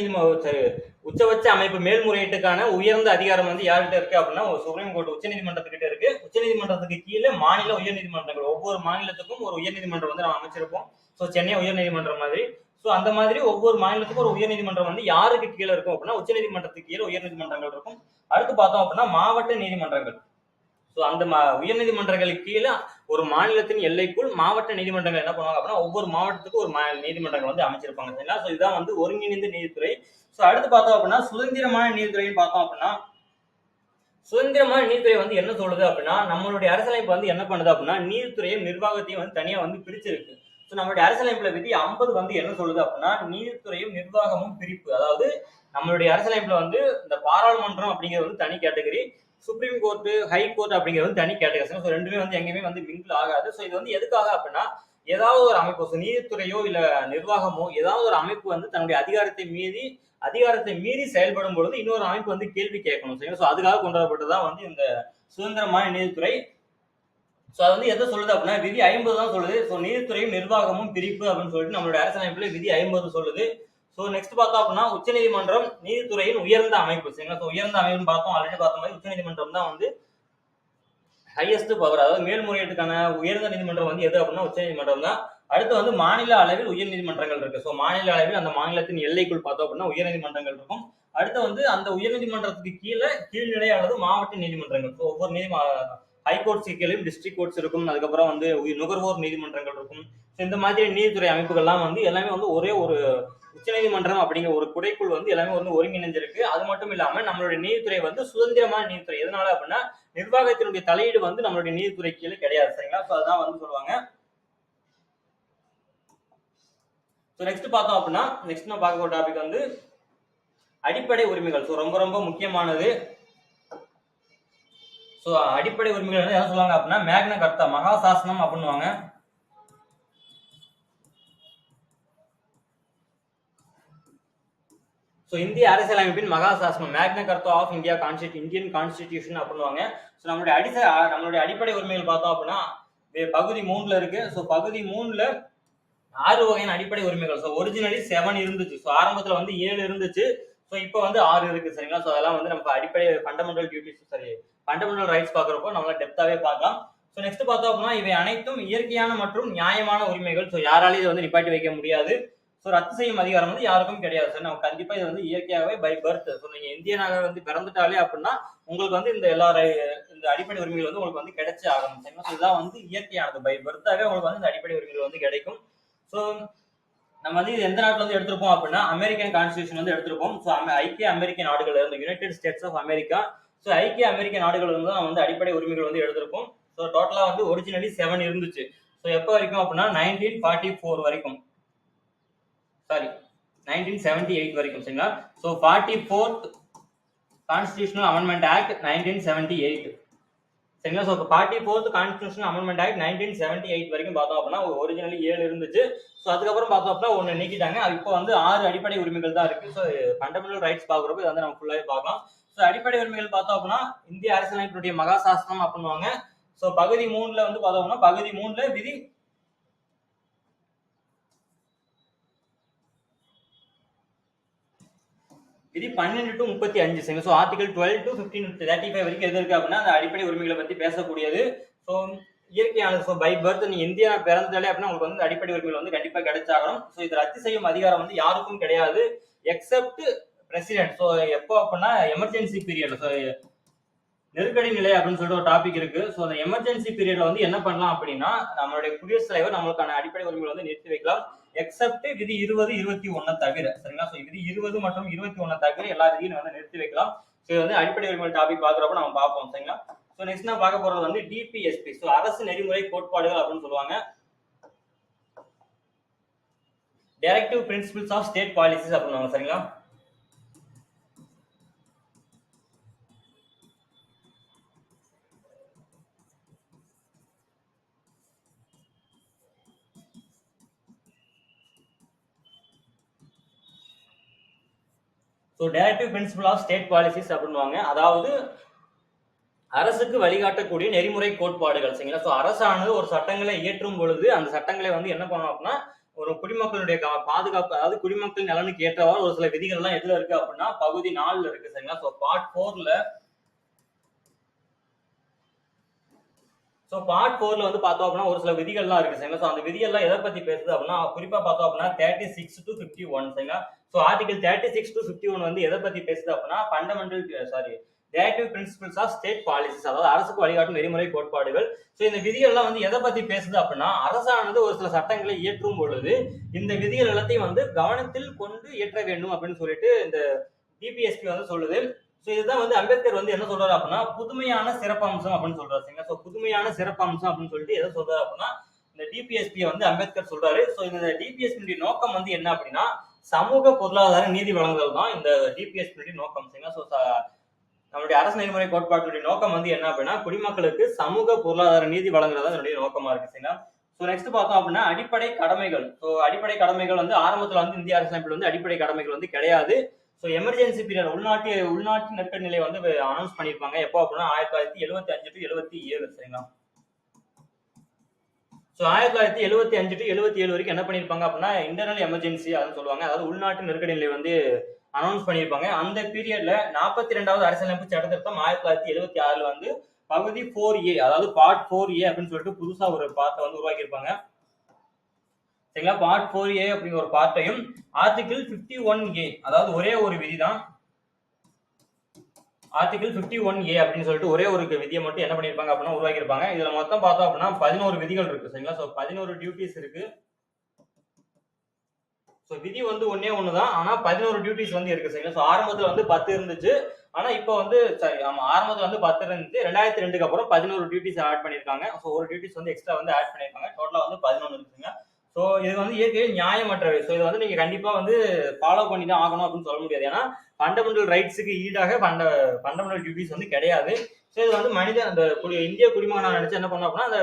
உச்சபட்ச அமைப்பு மேல்முறையீட்டுக்கான உயர்ந்த அதிகாரம் வந்து யார்கிட்ட இருக்கு அப்படின்னா சுப்ரீம் கோர்ட் உச்சநீதிமன்றத்துக்கிட்ட இருக்கு. உச்சநீதிமன்றத்துக்கு கீழே மாநில உயர்நீதிமன்றங்கள், ஒவ்வொரு மாநிலத்துக்கும் ஒரு உயர்நீதிமன்றம் வந்து நம்ம அமைச்சிருப்போம். ஸோ சென்னை உயர்நீதிமன்றம் மாதிரி. ஸோ அந்த மாதிரி ஒவ்வொரு மாநிலத்துக்கும் ஒரு உயர்நீதிமன்றம் வந்து யாருக்கு கீழே இருக்கும் அப்படின்னா உச்சநீதிமன்றத்துக்கு கீழே உயர்நீதிமன்றங்கள் இருக்கும். அடுத்து பார்த்தோம் அப்படின்னா மாவட்ட நீதிமன்றங்கள். ஸோ அந்த உயர்நீதிமன்றங்களுக்கு கீழே ஒரு மாநிலத்தின் எல்லைக்குள் மாவட்ட நீதிமன்றங்கள் என்ன பண்ணுவாங்க அப்படின்னா ஒவ்வொரு மாவட்டத்துக்கும் ஒரு நீதிமன்றங்கள் வந்து அமைச்சிருப்பாங்க சரிங்களா. ஸோ இதுதான் வந்து ஒருங்கிணைந்த நீதித்துறை. ஸோ அடுத்து பார்த்தோம் அப்படின்னா சுதந்திரமான நீதித்துறைன்னு பார்த்தோம் அப்படின்னா சுதந்திரமான நீதித்துறை வந்து என்ன சொல்லுது அப்படின்னா நம்மளுடைய அரசியலமைப்பு வந்து என்ன பண்ணுது அப்படின்னா நீதித்துறையும் நிர்வாகத்தையும் வந்து தனியா வந்து பிரிச்சிருக்கு. ஸோ நம்மளுடைய அரசியலமைப்புல விதி 50 வந்து என்ன சொல்லுது அப்படின்னா நீதித்துறையும் நிர்வாகமும் பிரிப்பு. அதாவது நம்மளுடைய அரசியலமைப்புல வந்து இந்த பாராளுமன்றம் அப்படிங்கிறது வந்து தனி category, supreme court high court அப்படிங்கிறது வந்து தனி கேட்டகரி. ஸோ ரெண்டுமே வந்து எங்கேயுமே வந்து மிங்கிள் ஆகாது. ஸோ இது வந்து எதுக்காக அப்படின்னா ஏதாவது ஒரு அமைப்பு நீதித்துறையோ இல்ல நிர்வாகமோ ஏதாவது ஒரு அமைப்பு வந்து தன்னுடைய அதிகாரத்தை மீறி செயல்படும் பொழுது இன்னொரு அமைப்பு வந்து கேள்வி கேட்கணும் சரிங்களா. ஸோ அதுக்காக கொண்டு வரப்பட்டதான் வந்து இந்த சுதந்திரமான நீதித்துறை. ஸோ அது வந்து எதை சொல்லுது அப்படின்னா விதி 50 தான் சொல்லுது. ஸோ நீதித்துறையும் நிர்வாகமும் பிரிப்பு அப்படின்னு சொல்லிட்டு நம்மளுடைய அரசியலமைப்புல விதி 50 சொல்லுது. ஸோ நெக்ஸ்ட் பார்த்தோம் அப்படின்னா உச்சநீதிமன்றம் நீதித்துறையின் உயர்ந்த அமைப்பு சரிங்களா. ஸோ உயர்ந்த அமைப்புன்னு பார்த்தோம், ஆல்ரெடி பார்த்த மாதிரி உச்சநீதிமன்றம் தான் வந்து ஹையஸ்ட் பவர், அதாவது மேல்முறையீட்டுக்கான உயர்ந்த நீதிமன்றம் வந்து எது அப்படின்னா உச்சநீதிமன்றம் தான். அடுத்து வந்து மாநில அளவில் உயர் நீதிமன்றங்கள் இருக்கு. ஸோ மாநில அளவில் அந்த மாநிலத்தின் எல்லைக்குள் பார்த்தோம் அப்படின்னா உயர் நீதிமன்றங்கள் இருக்கும். அடுத்து வந்து அந்த உயர் நீதிமன்றத்துக்கு கீழே கீழ்நிலை அல்லது மாவட்ட நீதிமன்றங்கள். ஸோ ஒவ்வொரு ஹைகோர்ட்ஸ் கீழே டிஸ்ட்ரிக்ட் கோர்ட்ஸ் இருக்கும். அதுக்கப்புறம் வந்து நுகர்வோர் நீதிமன்றங்கள் இருக்கும். ஸோ இந்த மாதிரி நீதித்துறை அமைப்புகள்லாம் வந்து எல்லாமே வந்து ஒரே ஒரு உச்சநீதிமன்றம் அப்படிங்கிற ஒரு குடைக்குள் வந்து எல்லாமே வந்து ஒருங்கிணைஞ்சிருக்கு. அது மட்டும் இல்லாம நம்மளுடைய நீதித்துறை வந்து சுதந்திரமான நீதித்துறை. எதனால அப்படின்னா நிர்வாகத்தினுடைய தலையீடு வந்து நம்மளுடைய நீதித்துறை கீழே கிடையாது சரிங்களா. ஸோ அதான் வந்து சொல்லுவாங்க. ஸோ நெக்ஸ்ட் பார்த்தோம் அப்படின்னா நெக்ஸ்ட் நம்ம பார்க்க போற டாபிக் வந்து அடிப்படை உரிமைகள். ஸோ ரொம்ப ரொம்ப முக்கியமானது. ஸோ அடிப்படை உரிமைகள் வந்து என்ன சொல்லுவாங்க அப்படின்னா மேக்னா கர்த்தா மகா சாசனம் அப்படின்னுவாங்க. ஸோ இந்திய அரசியலமைப்பின் மகா சாசனம் மேக்னா கர்த்தா ஆஃப் இந்தியன் கான்ஸ்டிடியூஷன் அப்படின்னுவாங்க. ஸோ நம்மளுடைய அடிப்படை உரிமைகள் பார்த்தோம் அப்படின்னா பகுதி 3ல இருக்கு. ஸோ பகுதி 3ல 6 வகையான அடிப்படை உரிமைகள். ஸோ ஒரிஜினலி 7 இருந்துச்சு. ஸோ ஆரம்பத்துல வந்து 7 இருந்துச்சு. ஸோ இப்போ வந்து 6 இருக்கு சரிங்களா. ஸோ அதெல்லாம் வந்து நம்ம அடிப்படை ஃபண்டமெண்டல் ரைட்ஸ் பார்க்குறப்போ நம்மள டெப்தாவே பார்க்கலாம். ஸோ நெக்ஸ்ட் பார்த்தோம் அப்படின்னா இவை அனைத்தும் இயற்கையான மற்றும் நியாயமான உரிமைகள். ஸோ யாராலையும் இதை வந்து நிப்பாட்டி வைக்க முடியாது. ஸோ ரத்து செய்யும் அதிகாரம் வந்து யாருக்கும் கிடையாது சார். நம்ம கண்டிப்பா இது வந்து இயற்கையாகவே பை பர்த். ஸோ நீங்க இந்தியனாக வந்து பிறந்துட்டாலே அப்படின்னா உங்களுக்கு வந்து இந்த இந்த அடிப்படை உரிமைகள் வந்து உங்களுக்கு வந்து கிடைச்சே ஆகணும் சரிங்களா. ஸோ இதுதான் வந்து இயற்கையானது, பை பர்த்தாவே உங்களுக்கு வந்து இந்த அடிப்படை உரிமைகள் வந்து கிடைக்கும். ஸோ நம்ம வந்து இது எந்த நாட்டுல வந்து எடுத்திருப்போம் அப்படின்னா அமெரிக்கன் கான்ஸ்டியூஷன் வந்து எடுத்திருப்போம். ஸோ ஐக்கிய அமெரிக்க நாடுகள் இருந்து, United States of America. So ஐக்கிய அமெரிக்க நாடுகள் இருந்து தான் வந்து அடிப்படை உரிமைகள் வந்து எடுத்திருப்போம். ஸோ டோட்டலா வந்து ஒரிஜினலி 7 இருந்துச்சு. ஸோ எப்போ வரைக்கும் அப்படின்னா 1944 வரைக்கும், சாரி 1978 வரைக்கும் சரிங்களா. So 44th constitutional amendment act 1978 சரிங்களா. So 44th constitutional amendment act 1978 வரைக்கும் பார்த்தோம் அப்படின்னா ஒரிஜினலி 7 இருந்துச்சு. ஸோ அதுக்கப்புறம் பார்த்தோம் அப்படின்னா 1 நீக்கிட்டாங்க. இப்போ வந்து 6 அடிப்படை உரிமைகள் தான் இருக்கு. ஸோ ஃபண்டமெண்டல் ரைட்ஸ் பார்க்குறப்ப இதை வந்து நம்ம ஃபுல்லாகவே பார்க்கலாம். ஸோ அடிப்படை உரிமைகள் பார்த்தோம் அப்படின்னா இந்திய அரசியலமைப்பினுடைய மகாசாஸ்திரம் அப்படின்னுவாங்க. ஸோ பகுதி 3ல வந்து பார்த்தோம்னா பகுதி 3ல விதி விதி 12 to 35 சரிங்களா. ஸோ ஆர்டிகல் 12 to 1535 வரைக்கும் எது இருக்கு அப்படின்னா அந்த அடிப்படை உரிமைகளை பத்தி பேசக்கூடியது. ஸோ இயற்கையானது. ஸோ பை பர்த் நீ இந்தியா பிறந்தாலே அப்படின்னா உங்களுக்கு வந்து அடிப்படை உரிமைகள் வந்து கண்டிப்பா கிடைச்சாகணும். ஸோ இதை ரத்து செய்யும் அதிகாரம் வந்து யாருக்கும் கிடையாது எக்ஸப்ட் பிரசிடென்ட். ஸோ எப்போ அப்படின்னா எமர்ஜென்சி பீரியட், ஸோ நெருக்கடி நிலை அப்படின்னு சொல்லிட்டு ஒரு டாபிக் இருக்கு. ஸோ அந்த எமர்ஜென்சி பீரியட்ல வந்து என்ன பண்ணலாம் அப்படின்னா நம்மளுடைய குடியரசுத் தலைவர் நம்மளுக்கான அடிப்படை உரிமைகள் வந்து நிறுத்தி வைக்கலாம் எக்ஸப்ட் விதி 20, 21 தவிர சரிங்களா. ஸோ விதி 20 மற்றும் 21 தவிர எல்லா விதியும் வந்து நிறுத்தி வைக்கலாம். ஸோ இது வந்து அடிப்படை உரிமை டாபிக் பாக்குறப்ப நம்ம பார்ப்போம் சரிங்களா. ஸோ நெக்ஸ்ட் நான் பார்க்க போறது வந்து டிபிஎஸ்பி. ஸோ அரசு நெறிமுறை கோட்பாடுகள் அப்படின்னு சொல்லுவாங்க. Directive principles of state policies அப்படின்னுவாங்க சரிங்களா. So directive principle of state policies அப்படின்வாங்க. அதாவது அரசுக்கு வழிகாட்டக்கூடிய நெறிமுறை கோட்பாடுகள் சரிங்களா. ஸோ அரசானது ஒரு சட்டங்களை இயற்றும் பொழுது அந்த சட்டங்களை வந்து என்ன பண்ணணும் அப்படின்னா ஒரு குடிமக்களுடைய பாதுகாப்பு, அதாவது குடிமக்கள் நலனுக்கு ஏற்றவாறு ஒரு சில விதிகள் எல்லாம் எதுல இருக்கு அப்படின்னா பகுதி 4ல இருக்கு சரிங்களா. ஸோ பார்ட் 4ல வந்து பார்த்தோம் அப்படின்னா ஒரு சில விதிகள்லாம் இருக்கு சரிங்களா. ஸோ அந்த விதிகள்லாம் எதை பத்தி பேசுது அப்படின்னா குறிப்பா பார்த்தோம் அப்படின்னா 36 to 51 சரிங்களா. ஸோ ஆர்டிகல் 36 to 51 வந்து எதை பத்தி பேசுது அப்படின்னா directive principles of state policies, அதாவது அரசுக்கு வழிகாட்டும் நெறிமுறை கோட்பாடுகள். ஸோ இந்த விதிகள்லாம் வந்து எதை பத்தி பேசுது அப்படின்னா அரசானது ஒரு சில சட்டங்களை இயற்றும் பொழுது இந்த விதிகள் எல்லாத்தையும் வந்து கவனத்தில் கொண்டு இயற்ற வேண்டும் அப்படின்னு சொல்லிட்டு இந்த டிபிஎஸ்பி வந்து சொல்லுது. ஸோ இதுதான் வந்து அம்பேத்கர் வந்து என்ன சொல்றாரு அப்படின்னா புதுமையான சிறப்பம்சம் அப்படின்னு சொல்றாரு. ஸோ புதுமையான சிறப்பம்சம் அப்படின்னு சொல்லிட்டு எதை சொல்றாரு அப்படின்னா இந்த டிபிஎஸ்பி வந்து அம்பேத்கர் சொல்றாரு. ஸோ இந்த டிபிஎஸ்பி நோக்கம் வந்து என்ன அப்படின்னா சமூக பொருளாதார நீதி வழங்குதல் தான் இந்த டிபிஎஸ்பி நோக்கம் சரிங்களா. ஸோ நம்மளுடைய அரசு நெறிமுறை கோட்பாட்டுடைய நோக்கம் வந்து என்ன அப்படின்னா குடிமக்களுக்கு சமூக பொருளாதார நீதி வழங்குறது என்னுடைய நோக்கமா இருக்கு சரிங்களா. ஸோ நெக்ஸ்ட் பார்த்தோம் அப்படின்னா அடிப்படை கடமைகள். ஸோ அடிப்படை கடமைகள் வந்து ஆரம்பத்தில் வந்து இந்திய அரசியலமைப்பில் வந்து அடிப்படை கடமைகள் வந்து கிடையாது. ஸோ எமர்ஜென்சி பீரியட் உள்நாட்டு நெருக்கடி நிலை வந்து அனௌன்ஸ் பண்ணியிருப்பாங்க எப்போ அப்படின்னா 1975 to 77 சரிங்களா. ஸோ 1975 to 77 வரைக்கும் என்ன பண்ணியிருப்பாங்க அப்படின்னா இன்டர்னல் எமர்ஜென்சி அப்படின்னு சொல்லுவாங்க, அதாவது உள்நாட்டு நெருக்கடி நிலை வந்து அனௌன்ஸ் பண்ணியிருப்பாங்க. அந்த பீரியட்ல 42வது அரசியலமைப்பு சட்ட திருத்தம் 1976 வந்து பகுதி 4A, அதாவது பார்ட் 4A அப்படின்னு சொல்லிட்டு புதுசா ஒரு பார்ட்டை வந்து உருவாக்கியிருப்பாங்க சரிங்களா. பார்ட் 4A அப்படிங்கிற ஒரு பார்ட்டையும் ஆர்டிகிள் 51A, அதாவது ஒரே ஒரு விதி தான் ஆர்டிகிள் 51A அப்படின்னு சொல்லிட்டு ஒரே ஒரு விதியை மட்டும் என்ன பண்ணியிருப்பாங்க அப்படின்னா உருவாக்கியிருப்பாங்க. இதுல மொத்தம் பார்த்தோம் அப்படின்னா 11 விதிகள் இருக்கு சரிங்களா. ஸோ 11 டியூட்டிஸ் இருக்கு. ஸோ விதி வந்து ஒன்னே ஒண்ணுதான், ஆனா 11 டியூட்டிஸ் வந்து இருக்கு சரிங்களா. ஸோ ஆரம்பத்துல வந்து 10 இருந்துச்சு, ஆனா இப்போ வந்து ஆரம்பத்துல வந்து 10 இருந்துச்சு. 2002க்கு அப்புறம் 11 டியூட்டிஸ் ஆட் பண்ணிருக்காங்க. ஸோ ஒரு டியூட்டிஸ் வந்து எக்ஸ்ட்ரா வந்து ஆட் பண்ணிருக்காங்க. டோட்டலா வந்து 11 இருக்குங்க. ஸோ இது வந்து இயற்கையில் நியாயமற்றவை. ஸோ இதை வந்து நீங்க கண்டிப்பா வந்து ஃபாலோ பண்ணி தான் ஆகணும் அப்படின்னு சொல்ல முடியாது. ஏன்னா ஃபண்டமெண்டல் ரைட்ஸுக்கு ஈடாக ஃபண்டமெண்டல் டியூட்டிஸ் வந்து கிடையாது. ஸோ இது வந்து மனிதன் அந்த இந்திய குடிமகனா நினைச்சு என்ன பண்ணோம் அப்படின்னா அந்த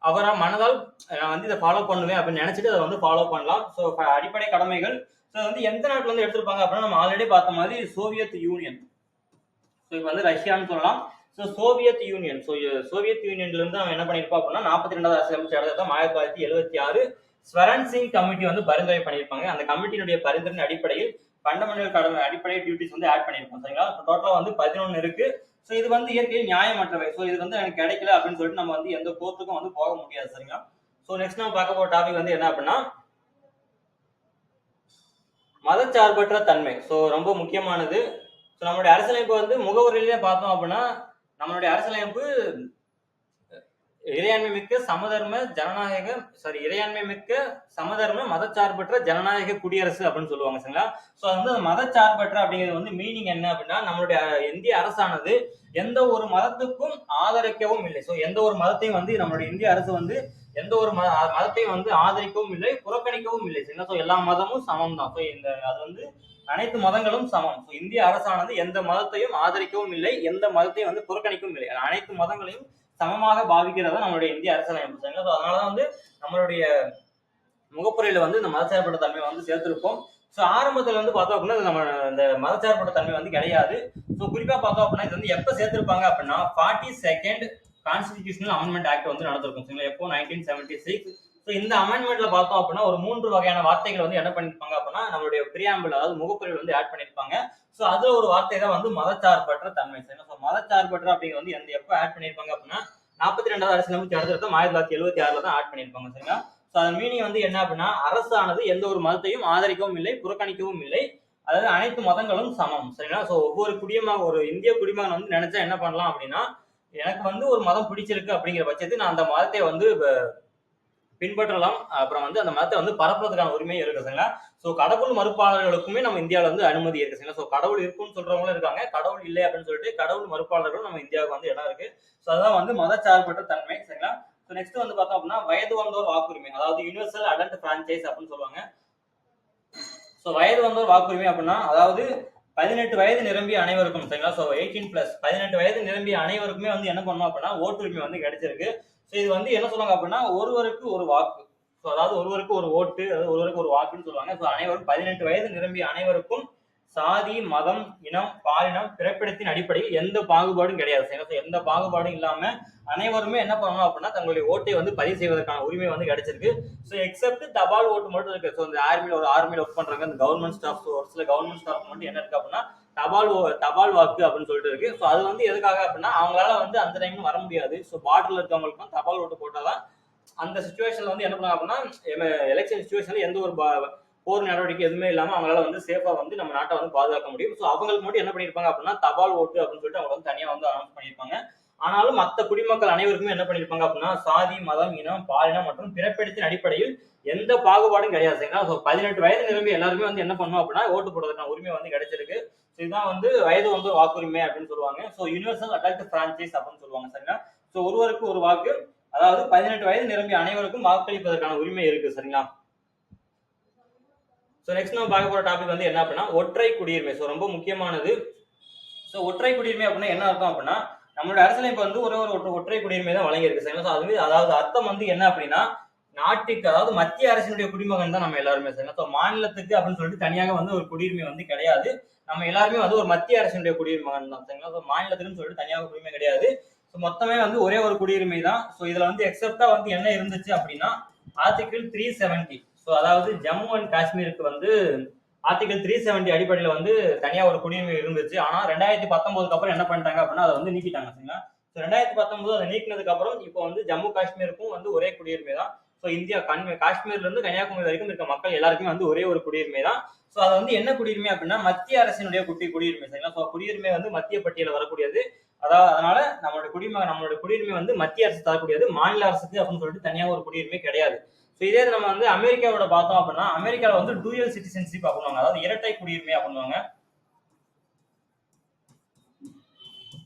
அவரா மனதால் நான் வந்து இதை ஃபாலோ பண்ணுவேன் அப்படின்னு நினைச்சிட்டு அதை வந்து ஃபாலோ பண்ணலாம். ஸோ அடிப்படை கடமைகள் ஸோ வந்து எந்த நாட்டுல வந்து எடுத்திருப்பாங்க அப்படின்னா நம்ம ஆல்ரெடி பார்த்த மாதிரி சோவியத் யூனியன். ஸோ இப்போ வந்து ரஷ்யான்னு சொல்லலாம். So Soviet Union. So Soviet யூனியன்ல இருந்து அவன் என்ன பண்ணியிருப்பா அப்படின்னா 42வது அரசியலமைப்பு சட்டம் 1976 ஸ்வரன் சிங் கமிட்டி வந்து பரிந்துரை பண்ணியிருப்பாங்க. அந்த கமிட்டியினுடைய பரிந்துரையின் அடிப்படையில் ஃபண்டமெண்டல் கடமை அடிப்படை டியூட்டிஸ் வந்து ஆட் பண்ணியிருப்போம் சரிங்களா. டோட்டலா வந்து 11 இருக்கு. ஸோ இது வந்து இயற்கையில் நியாயமற்றவை. ஸோ இது வந்து எனக்கு கிடைக்கல அப்படின்னு சொல்லிட்டு நம்ம வந்து எந்த கோர்ட்டுக்கும் வந்து போக முடியாது சரிங்களா. ஸோ நெக்ஸ்ட் நம்ம பார்க்க போற டாபிக் வந்து என்ன அப்படின்னா மதச்சார்பற்ற தன்மை ஸோ ரொம்ப முக்கியமானது. ஸோ நம்மளுடைய அரசியலமைப்பு வந்து முகவரியிலே பார்த்தோம் அப்படின்னா நம்மளுடைய அரசியலமைப்பு இறையாண்மை மிக்க சமதர்ம ஜனநாயக இறையாண்மை மிக்க சமதர்ம மதச்சார்பற்ற ஜனநாயக குடியரசு அப்படின்னு சொல்லுவாங்க சரிங்களா. ஸோ அது வந்து மதச்சார்பற்ற அப்படிங்கிறது வந்து மீனிங் என்ன அப்படின்னா நம்மளுடைய இந்திய அரசானது எந்த ஒரு மதத்துக்கும் ஆதரிக்கவும் இல்லை. ஸோ எந்த ஒரு மதத்தையும் வந்து நம்மளுடைய இந்திய அரசு வந்து எந்த ஒரு மதத்தையும் வந்து ஆதரிக்கவும் இல்லை, புறக்கணிக்கவும் இல்லை சரிங்களா. ஸோ எல்லா மதமும் சமம் தான். ஸோ இந்த அது வந்து அனைத்து மதங்களும் சமம். ஸோ இந்திய அரசானது எந்த மதத்தையும் ஆதரிக்கவும் இல்லை, எந்த மதத்தையும் வந்து புறக்கணிக்கவும் இல்லை, அனைத்து மதங்களையும் சமமாக பாவிக்கிறதா நம்மளுடைய இந்திய அரசியலமைப்பு சரிங்களா. ஸோ அதனாலதான் வந்து நம்மளுடைய முகப்புரையில வந்து இந்த மதச்சார்பற்ற தன்மை வந்து சேர்த்திருப்போம். ஸோ ஆரம்பத்துல வந்து பார்த்தோம் அப்படின்னா நம்ம இந்த மதச்சார்பற்ற தன்மை வந்து கிடையாது. ஸோ குறிப்பா பார்த்தோம் அப்படின்னா இது வந்து எப்ப சேர்த்திருப்பாங்க அப்படின்னா 42nd கான்ஸ்டிடியூஷனல் அமெண்ட்மெண்ட் ஆக்ட் வந்து நடந்திருக்கும் சரிங்களா. எப்போ 1976. ஸோ இந்த அமெண்ட்மெண்ட்ல பார்த்தோம் அப்படின்னா ஒரு 3 வகையான வார்த்தைகள் வந்து என்ன பண்ணிருப்பாங்க அப்படின்னா நம்மளுடைய பிரியாம்பிள் அதாவது முகப்புரையில் வந்து ஆட் பண்ணிருப்பாங்க. ஸோ அதுல ஒரு வார்த்தை தான் வந்து மதச்சார்பற்ற தன்மை சரிங்களா. ஸோ மதச்சார்பற்ற அப்படிங்கிறது வந்து எந்த எப்போ ஆட் பண்ணிருப்பாங்க அப்படின்னா 42வது அரசியலமைப்பு சட்டத்திட்டம் 1976 தான் ஆட் பண்ணிருப்பாங்க சரிங்களா. ஸோ அதன் மீனிங் வந்து என்ன அப்படின்னா அரசானது எந்த ஒரு மதத்தையும் ஆதரிக்கவும் இல்லை, புறக்கணிக்கவும் இல்லை, அதாவது அனைத்து மதங்களும் சமம் சரிங்களா. ஸோ ஒவ்வொரு ஒரு இந்திய குடிமகன் வந்து நினைச்சா என்ன பண்ணலாம் அப்படின்னா எனக்கு வந்து ஒரு மதம் பிடிச்சிருக்கு அப்படிங்கிற பட்சத்தில் நான் அந்த மதத்தை வந்து பின்பற்றலாம். அப்புறம் வந்து அந்த மதத்தை வந்து பரப்புறதுக்கான உரிமை இருக்கு சரிங்களா. ஸோ கடவுள் மறுப்பாளர்களுக்குமே நம்ம இந்தியாவில் வந்து அனுமதி இருக்கு சரிங்களா. ஸோ கடவுள் இருக்குன்னு சொல்றவங்களும் இருக்காங்க, கடவுள் இல்லை அப்படின்னு சொல்லிட்டு கடவுள் மறுப்பாளர்களும் நம்ம இந்தியாவுக்கு வந்து இடம் இருக்கு. ஸோ அதான் வந்து மதச்சார்பற்ற தன்மை சரிங்களா. ஸோ நெக்ஸ்ட் வந்து பார்த்தோம் அப்படின்னா வயது வந்தோர் வாக்குரிமை, அதாவது யூனிவர்சல் அடல்ட் பிரான்ச்சைஸ் அப்படின்னு சொல்லுவாங்க. ஸோ வயது வந்தோர் வாக்குரிமை அப்படின்னா அதாவது 18 வயது நிரம்பிய அனைவருக்கும் சரிங்களா. ஸோ 18+, 18 வயது நிரம்பிய அனைவருக்குமே வந்து என்ன பண்ணோம் அப்படின்னா ஓட்டுரிமை வந்து கிடைச்சிருக்கு. ஸோ இது வந்து என்ன சொல்லுவாங்க அப்படின்னா ஒருவருக்கு ஒரு வாக்கு, ஸோ அதாவது ஒருவருக்கு ஒரு ஓட்டு, அதாவது ஒருவருக்கு ஒரு வாக்குன்னு சொல்லுவாங்க. ஸோ அனைவரும் 18 வயது நிரம்பிய அனைவருக்கும் சாதி, மதம், இனம், பாலினம், பிறப்பிடத்தின் அடிப்படையில் எந்த பாகுபாடும் கிடையாது சரிங்களா. ஸோ எந்த பாகுபாடும் இல்லாம அனைவருமே என்ன பண்ணணும் அப்படின்னா தங்களுடைய ஓட்டை வந்து பதிவு செய்வதற்கான உரிமை வந்து கிடைச்சிருக்கு. ஸோ எக்ஸப்ட் தபால் ஓட்டு மட்டும் இருக்கு. ஸோ இந்த ஆர்மியில் ஒர்க் பண்றாங்க இந்த கவர்மெண்ட் ஸ்டாஃப், ஒரு சில கவர்மெண்ட் ஸ்டாஃப் மட்டும் என்ன இருக்கு அப்படின்னா தபால் வாக்கு அப்படின்னு சொல்லிட்டு இருக்கு. ஸோ அது வந்து எதுக்காக அப்படின்னா அவங்களால வந்து அந்த டைம் வர முடியாது. ஸோ பார்டர்ல இருக்கவங்களுக்கும் தபால் ஓட்டு போட்டாதான் அந்த சுச்சுவேஷன்ல வந்து என்ன பண்ணாங்க அப்படின்னா எலெக்ஷன் சுச்சுவேஷன்ல எந்த ஒரு போர் நடவடிக்கை எதுவுமே இல்லாம அவங்களால வந்து சேஃபா வந்து நம்ம நாட்டை வந்து பாதுகாக்க முடியும். ஸோ அவங்களுக்கு மட்டும் என்ன பண்ணிருப்பாங்க அப்படின்னா தபால் ஓட்டு அப்படின்னு சொல்லிட்டு அவங்க வந்து தனியா வந்து அனௌன்ஸ் பண்ணியிருப்பாங்க. ஆனாலும் மற்ற குடிமக்கள் அனைவருக்குமே என்ன பண்ணிருப்பாங்க அப்படின்னா சாதி, மதம், இனம், பாலினம் மற்றும் பிறப்பிடத்தின் அடிப்படையில் எந்த பாகுபாடும் கிடையாது சரிங்களா. ஸோ 18 வயது நிரம்பி எல்லாருமே வந்து என்ன பண்ணுவோம் அப்படின்னா ஓட்டு போடுறதுக்கான உரிமை வந்து கிடைச்சிருக்கு. ஸோ இதுதான் வந்து வயது வந்து வாக்குரிமை அப்படின்னு சொல்லுவாங்க. ஸோ யூனிவர்சல் அடல்ட் பிரான்ச்சைஸ் அப்படின்னு சொல்லுவாங்க சரிங்களா. ஸோ ஒருவருக்கு ஒரு வாக்கு, அதாவது 18 வயது நிரம்பிய அனைவருக்கும் வாக்களிப்பதற்கான உரிமை இருக்கு சரிங்களா. ஸோ நெக்ஸ்ட் நம்ம பார்க்க போற டாபிக் வந்து என்ன அப்படின்னா ஒற்றை குடியுரிமை. ஸோ ரொம்ப முக்கியமானது. ஸோ ஒற்றை குடியுரிமை அப்படின்னா என்ன அர்த்தம் அப்படின்னா நம்மளோட அரசியலமைப்பு வந்து ஒரு ஒற்றை குடியுரிமை தான் வழங்கியிருக்கு சரிங்களா. ஸோ அது அதாவது அர்த்தம் வந்து என்ன அப்படின்னா நாட்டுக்கு, அதாவது மத்திய அரசினுடைய குடிமகன் தான் நம்ம எல்லாருமே சரிங்களா. ஸோ மாநிலத்துக்கு அப்படின்னு சொல்லிட்டு தனியாக வந்து ஒரு குடியுரிமை வந்து கிடையாது. நம்ம எல்லாருமே வந்து ஒரு மத்திய அரசினுடைய குடியுரிமகன் தான் சரிங்களா. ஸோ மாநிலத்துக்குன்னு சொல்லிட்டு தனியாக குடியுரிமை கிடையாது. ஸோ மொத்தமே வந்து ஒரே ஒரு குடியுரிமை தான். ஸோ இதுல வந்து எக்ஸப்டா வந்து என்ன இருந்துச்சு அப்படின்னா ஆர்டிகிள் 370. ஸோ அதாவது ஜம்மு அண்ட் காஷ்மீருக்கு வந்து ஆர்டிகல் 370 அடிப்படையில் வந்து தனியா ஒரு குடியுரிமை இருந்துச்சு. ஆனா 2019 அப்புறம் என்ன பண்ணிட்டாங்க அப்படின்னா அதை வந்து நீக்கிட்டாங்க சரிங்களா. 2019 அதை நீக்கினதுக்கு அப்புறம் இப்போ வந்து ஜம்மு காஷ்மீருக்கும் வந்து ஒரே குடியுரிமை தான். ஸோ இந்தியா காஷ்மீர்ல இருந்து கன்னியாகுமரி வரைக்கும் இருக்க மக்கள் எல்லாருக்குமே வந்து ஒரே ஒரு குடியுரிமை தான். ஸோ அது வந்து என்ன குடியுரிமை அப்படின்னா மத்திய அரசினுடைய குடியுரிமை சரிங்களா. ஸோ குடியுரிமை வந்து மத்திய பட்டியல வரக்கூடியது. அதாவது அதனால நம்மளோட குடியுரிமை வந்து மத்திய அரசு தரக்கூடியது, மாநில அரசுக்கு அப்படின்னு சொல்லிட்டு தனியாக ஒரு குடியுரிமை கிடையாது. ஸோ இதே நம்ம வந்து அமெரிக்காவோட பார்த்தோம் அப்படின்னா அமெரிக்காவில் வந்து டூயல் சிட்டிசன்ஷிப் அப்படின்வாங்க, அதாவது இரட்டை குடியுரிமை அப்படின்வாங்க.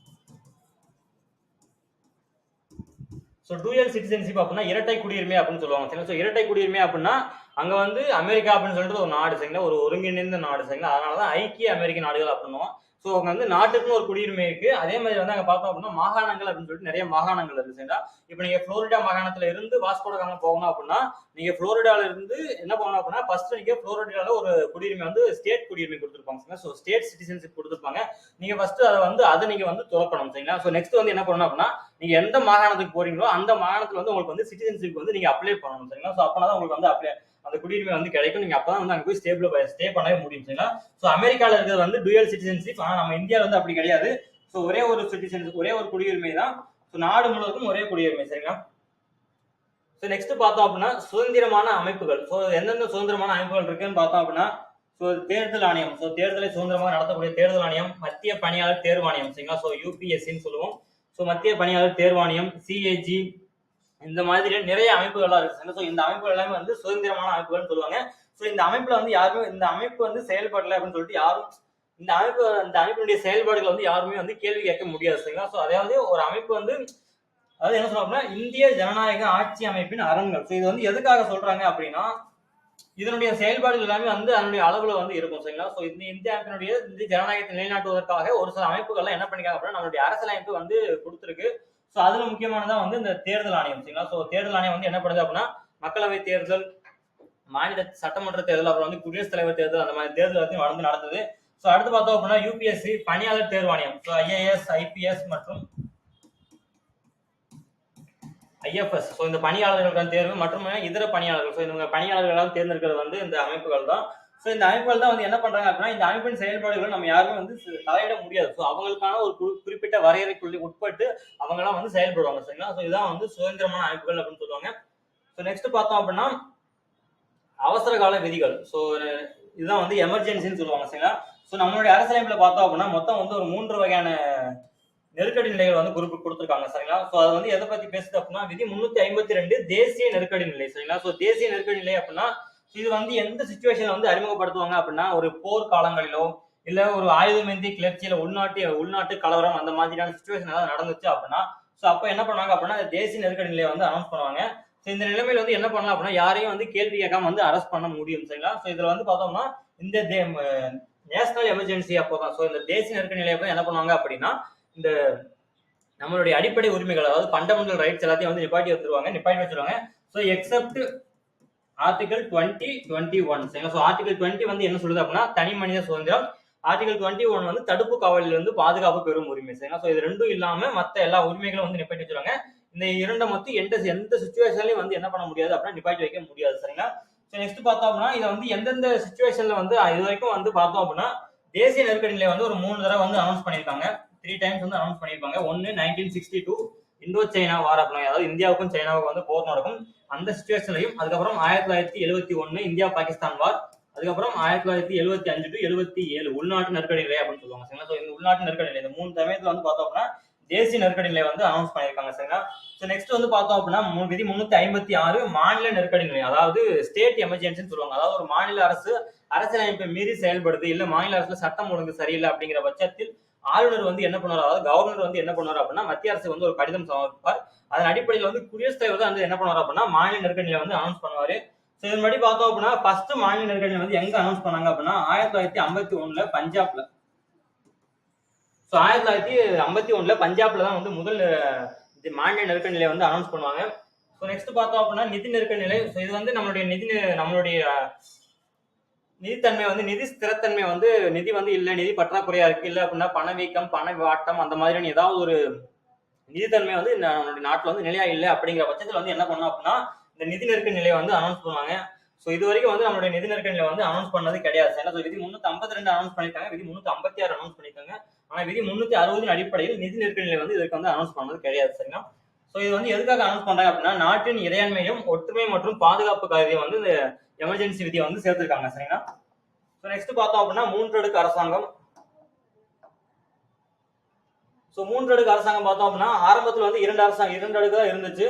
ஸோ டூயல் சிட்டிசன்ஷிப் அப்படின்னா இரட்டை குடியுரிமை அப்படின்னு சொல்லுவாங்க சரிங்களா. ஸோ இரட்டை குடியுரிமை அப்படின்னா அங்க வந்து அமெரிக்கா அப்படின்னு சொல்லிட்டு ஒரு நாடு சரிங்களா, ஒரு ஒருங்கிணைந்த நாடு சரிங்களா. அதனாலதான் ஐக்கிய அமெரிக்க நாடுகள் அப்படின்னுவோம். ஸோ அங்க வந்து நாட்டுக்குன்னு ஒரு குடியுரிமை இருக்கு. அதே மாதிரி வந்து அங்க பார்த்தோம் அப்படின்னா மாகாணங்கள் அப்படின்னு சொல்லிட்டு நிறைய மாகாணங்கள் இருக்கு சரிங்களா. இப்போ நீங்க புளோரிடா மாகாணத்துல இருந்து வாஸ்கோடகாமா போகணும் அப்படின்னா நீங்க புளோரிடால இருந்து என்ன பண்ணணும் அப்படின்னா ஃபர்ஸ்ட் நீங்க புளோரிடால ஒரு குடியுரிமை வந்து ஸ்டேட் குடியுரிமை கொடுத்துருப்பாங்க. ஸோ ஸ்டேட் சிட்டிசன்ஷிப் கொடுத்துருப்பாங்க. நீங்க ஃபர்ஸ்ட் அதை நீங்க வந்து துறக்கணும் சரிங்களா. ஸோ நெக்ஸ்ட் வந்து என்ன பண்ணணும் அப்படின்னா நீங்க எந்த மாகாணத்துக்கு போறீங்களோ அந்த மாகாணத்துல வந்து உங்களுக்கு வந்து சிட்டிசன்ஷிப் வந்து நீங்க அப்ளை பண்ணணும் சரிங்களா. ஸோ அப்பதான் உங்களுக்கு வந்து அந்த குடியுரிமை வந்து கிடைக்கும். நீங்க அப்பதான் வந்து அங்க போய் ஸ்டே பண்ணவே முடியும் சரிங்களா. ஸோ அமெரிக்கால இருக்கிறது வந்து டூயல் சிட்டிசன்ஷிப், ஆனா நம்ம இந்தியாவில் வந்து அப்படி கிடையாது. ஸோ ஒரே ஒரு சிட்டிசன்ஷிப், ஒரே ஒரு குடியுரிமை தான். ஸோ நாடு முழுவதும் ஒரே குடியுரிமை சரிங்களா. ஸோ நெக்ஸ்ட் பார்த்தோம் அப்படின்னா சுதந்திரமான அமைப்புகள். ஸோ எந்தெந்த சுதந்திரமான அமைப்புகள் இருக்குன்னு பார்த்தோம் அப்படின்னா ஸோ தேர்தல் ஆணையம், ஸோ தேர்தலை சுதந்திரமாக நடத்தக்கூடிய தேர்தல் ஆணையம், மத்திய பணியாளர் தேர்வாணையம், சரிங்களா, ஸோ யூபிஎஸ்சின்னு சொல்லுவோம். ஸோ மத்திய பணியாளர் தேர்வாணையம், சிஏஜி, இந்த மாதிரி நிறைய அமைப்புகள்லாம் இருக்கு. ஸோ இந்த அமைப்புகள் எல்லாமே வந்து சுதந்திரமான அமைப்புகள்னு சொல்லுவாங்க. ஸோ இந்த அமைப்புல வந்து யாருமே இந்த அமைப்பு வந்து செயல்படலை அப்படின்னு சொல்லிட்டு யாரும் இந்த அமைப்பினுடைய செயல்பாடுகளை வந்து யாருமே வந்து கேள்வி கேட்க முடியாது, சரிங்களா. ஸோ அதாவது ஒரு அமைப்பு வந்து அதாவது என்ன சொல்றாங்கன்னா இந்திய ஜனநாயக ஆட்சி அமைப்பின் அரண்கள். ஸோ இது வந்து எதுக்காக சொல்றாங்க அப்படின்னா இதனுடைய செயல்பாடுகள் எல்லாமே வந்து அதனுடைய அளவுல வந்து இருக்கும், சரிங்களா. ஸோ இந்த இந்திய அமைப்பினுடைய இந்திய ஜனநாயகத்தை நிலைநாட்டுவதற்காக ஒரு சில அமைப்புகள்லாம் என்ன பண்ணிக்காங்க அப்படின்னா நம்மளுடைய அரசியலமைப்பு வந்து கொடுத்துருக்கு. ஸோ அதுல முக்கியமானதான் வந்து இந்த தேர்தல் ஆணையம், சரிங்களா. ஸோ தேர்தல் ஆணையம் வந்து என்ன பண்ணுது அப்படின்னா மக்களவை தேர்தல், மாநில சட்டமன்ற தேர்தல், அப்புறம் வந்து குடியரசுத் தலைவர் தேர்தல், அந்த மாதிரி தேர்தல் எல்லாத்தையும் வந்து நடத்துது. ஸோ அடுத்து பார்த்தோம் அப்படின்னா யூபிஎஸ்சி பணியாளர் தேர்வாணையம், ஸோ ஐஏஎஸ், ஐபிஎஸ் மற்றும் ஐஎஃப்எஸ். ஸோ இந்த பணியாளர்களுக்கான தேர்வு மற்றும் இதர பணியாளர்கள், ஸோ இந்த பணியாளர்களால் தேர்ந்தெடுக்கிறது வந்து இந்த அமைப்புகள் தான். ஸோ இந்த அமைப்புகள் தான் வந்து என்ன பண்றாங்க அப்படின்னா இந்த அமைப்பின் செயல்பாடுகளை நம்ம யாருமே வந்து தலையிட முடியாது. ஸோ அவங்களுக்கான ஒரு குறிப்பிட்ட வரையறைக்குள்ளே உட்பட்டு அவங்கெல்லாம் வந்து செயல்படுவாங்க, சரிங்களா. ஸோ இதான் வந்து சுதந்திரமான அமைப்புகள் அப்படின்னு சொல்லுவாங்க. ஸோ நெக்ஸ்ட் பார்த்தோம் அப்படின்னா அவசர கால விதிகள். ஸோ இதுதான் வந்து எமர்ஜென்சின்னு சொல்லுவாங்க, சரிங்களா. ஸோ நம்மளுடைய அரசியலமைப்புல பார்த்தோம் அப்படின்னா மொத்தம் வந்து ஒரு 3 வகையான நெருக்கடி நிலைகள் வந்து கொடுத்துருக்காங்க, சரிங்களா. ஸோ அது வந்து எதை பத்தி பேசுது அப்படின்னா விதி 352 தேசிய நெருக்கடி நிலை, சரிங்களா. ஸோ தேசிய நெருக்கடி நிலை அப்படின்னா இது வந்து எந்த சுச்சுவேஷன்ல வந்து அறிமுகப்படுத்துவாங்க அப்படின்னா ஒரு போர் காலங்களிலோ இல்ல ஒரு ஆயுதமேந்தி கிளர்ச்சியில உள்நாட்டு கலவரம் அந்த மாதிரியான சுச்சுவேஷன் ஏதாவது நடந்துச்சு அப்படின்னா ஸோ அப்ப என்ன பண்ணாங்க அப்படின்னா தேசிய நெருக்கடி நிலையை வந்து அனௌன்ஸ் பண்ணுவாங்க. ஸோ இந்த நிலைமையில வந்து என்ன பண்ணலாம் அப்படின்னா யாரையும் வந்து கேள்வி கேட்காம வந்து அரெஸ்ட் பண்ண முடியும், சரிங்களா. ஸோ இதுல வந்து பார்த்தோம்னா இந்த நேஷனல் எமர்ஜென்சி அப்போதான். ஸோ இந்த தேசிய நெருக்கடி நிலையை என்ன பண்ணுவாங்க அப்படின்னா இந்த நம்மளுடைய அடிப்படை உரிமைகள் அதாவது ஃபண்டமெண்டல் ரைட்ஸ் எல்லாத்தையும் வந்து நிப்பாட்டி வச்சிருவாங்க. ஸோ எக்ஸப்ட் ஆர்டிகல் 2021, சரிங்களா. ஸோ ஆர்டிகல் 20 வந்து என்ன சொல்லுது அப்படின்னா தனி மனித சுதந்திரம், ஆர்டிகல் 21 வந்து தடுப்பு காவலில் இருந்து பாதுகாப்பு பெறும் உரிமை, சரிங்களா. ஸோ இது ரெண்டும் இல்லாம மற்ற எல்லா உரிமைகளும் வந்து நிப்பாட்டி வச்சிருவாங்க. இந்த இரண்டை மொத்தம் எந்த சுச்சுவேஷன்லயும் வந்து என்ன பண்ண முடியாது அப்படின்னா நிப்பாட்டி வைக்க முடியாது, சரிங்களா. ஸோ நெக்ஸ்ட் பார்த்தோம் அப்படின்னா இதை வந்து எந்தெந்த சுச்சுவேஷன்ல வந்து இது வரைக்கும் வந்து பார்த்தோம் அப்படின்னா தேசிய நெருக்கடி நிலையை வந்து ஒரு 3 தடவை வந்து அனௌன்ஸ் பண்ணியிருக்காங்க, 3 டைம்ஸ் வந்து அனௌன்ஸ் பண்ணியிருப்பாங்க. ஒன்னு 1962 இந்தோ சைனா வார் அப்படின்னா அதாவது இந்தியாவுக்கும் சைனாவுக்கும் வந்து போர் நடக்கும் அந்த சுச்சுவேஷன்லையும், அதுக்கப்புறம் 1971 இந்தியா பாகிஸ்தான் வார், அதுக்கப்புறம் 1975 to 77 உள்நாட்டு நெருக்கடி நிலை அப்படின்னு சொல்லுவாங்க, சரிங்களா. ஸோ இந்த உள்நாட்டு நெருக்கடி நிலை இந்த 3 சமயத்துல வந்து பார்த்தோம் அப்படின்னா தேசிய நெருக்கடி நிலை வந்து அனௌன்ஸ் பண்ணியிருக்காங்க, சரிங்களா. ஸோ நெக்ஸ்ட் வந்து பார்த்தோம் அப்படின்னா விதி 356 மாநில நெருக்கடி நிலை அதாவது ஸ்டேட் எமர்ஜென்சின்னு சொல்லுவாங்க. அதாவது ஒரு மாநில அரசு அரசியலமைப்பை மீறி செயல்படுது இல்ல மாநில அரசுல சட்டம் ஒழுங்கு சரியில்லை அப்படிங்கிற பட்சத்தில் ஆளுநர் வந்து என்ன பண்ணுவார், அதாவது கவர்னர் வந்து என்ன பண்ணுவார் அப்படின்னா மத்திய அரசு வந்து ஒரு கடிதம் சமர்ப்பிப்பார். அதன் அடிப்படையில் வந்து குடியரசுத் தலைவர் வந்து என்ன பண்ணுவார் அப்படின்னா மாநில நெருக்கடி நிலை வந்து அனௌன்ஸ் பண்ணுவாரு. ஸோ இதன்படி பார்த்தோம் அப்படின்னா ஃபர்ஸ்ட் மாநில நெருக்கடி நிலை வந்து எங்க அனௌன்ஸ் பண்ணாங்க அப்படின்னா 1951 பஞ்சாப்ல. ஸோ 1951 பஞ்சாப்ல தான் வந்து முதல் மாநில நெருக்கடி நிலையை வந்து அனௌன்ஸ் பண்ணுவாங்க. ஸோ நெக்ஸ்ட் பார்த்தோம் அப்படின்னா நிதி நெருக்கடி நிலை. ஸோ இது வந்து நம்மளுடைய நிதித்தன்மை வந்து நிதி ஸ்திரத்தன்மை வந்து நிதி வந்து இல்லை, நிதி பற்றாக்குறையா இருக்கு, இல்லை அப்படின்னா பணவீக்கம் பண வாட்டம் அந்த மாதிரியான ஏதாவது ஒரு நிதித்தன்மை வந்து நம்மளுடைய நாட்டில் வந்து நிலையா இல்லை அப்படிங்கிற பட்சத்தில் வந்து என்ன பண்ணோம் அப்படின்னா இந்த நிதி நெருக்கடி நிலையை வந்து அனௌன்ஸ் பண்ணுவாங்க. ஸோ இது வரைக்கும் வந்து நம்மளுடைய நிதி நெருக்கடி நிலை வந்து அனௌன்ஸ் பண்ணது கிடையாது, ஏன்னா விதி 352 அனௌன்ஸ் பண்ணிருக்காங்க, விதி 356 அனௌன்ஸ் பண்ணிருக்காங்க. ஆனா விதி 360 அடிப்படையில் நிதி நெருக்கடி நிலை வந்து இதற்கு வந்து அனௌன்ஸ் பண்ணது கிடையாது, சரிங்களா. ஸோ இது வந்து எதுக்காக அனௌன்ஸ் பண்றாங்க அப்படின்னா நாட்டின் இறையாண்மையும் ஒற்றுமை மற்றும் பாதுகாப்பு கருதியை வந்து இந்த எமர்ஜென்சி விதியை வந்து சேர்த்திருக்காங்க, சரிங்களா. ஸோ நெக்ஸ்ட் பார்த்தோம் அப்படின்னா 3 அடுக்கு அரசாங்கம். ஸோ 3 அடுக்கு அரசாங்கம் பார்த்தோம் அப்படின்னா ஆரம்பத்தில் வந்து 2 அடுக்கு தான் இருந்துச்சு.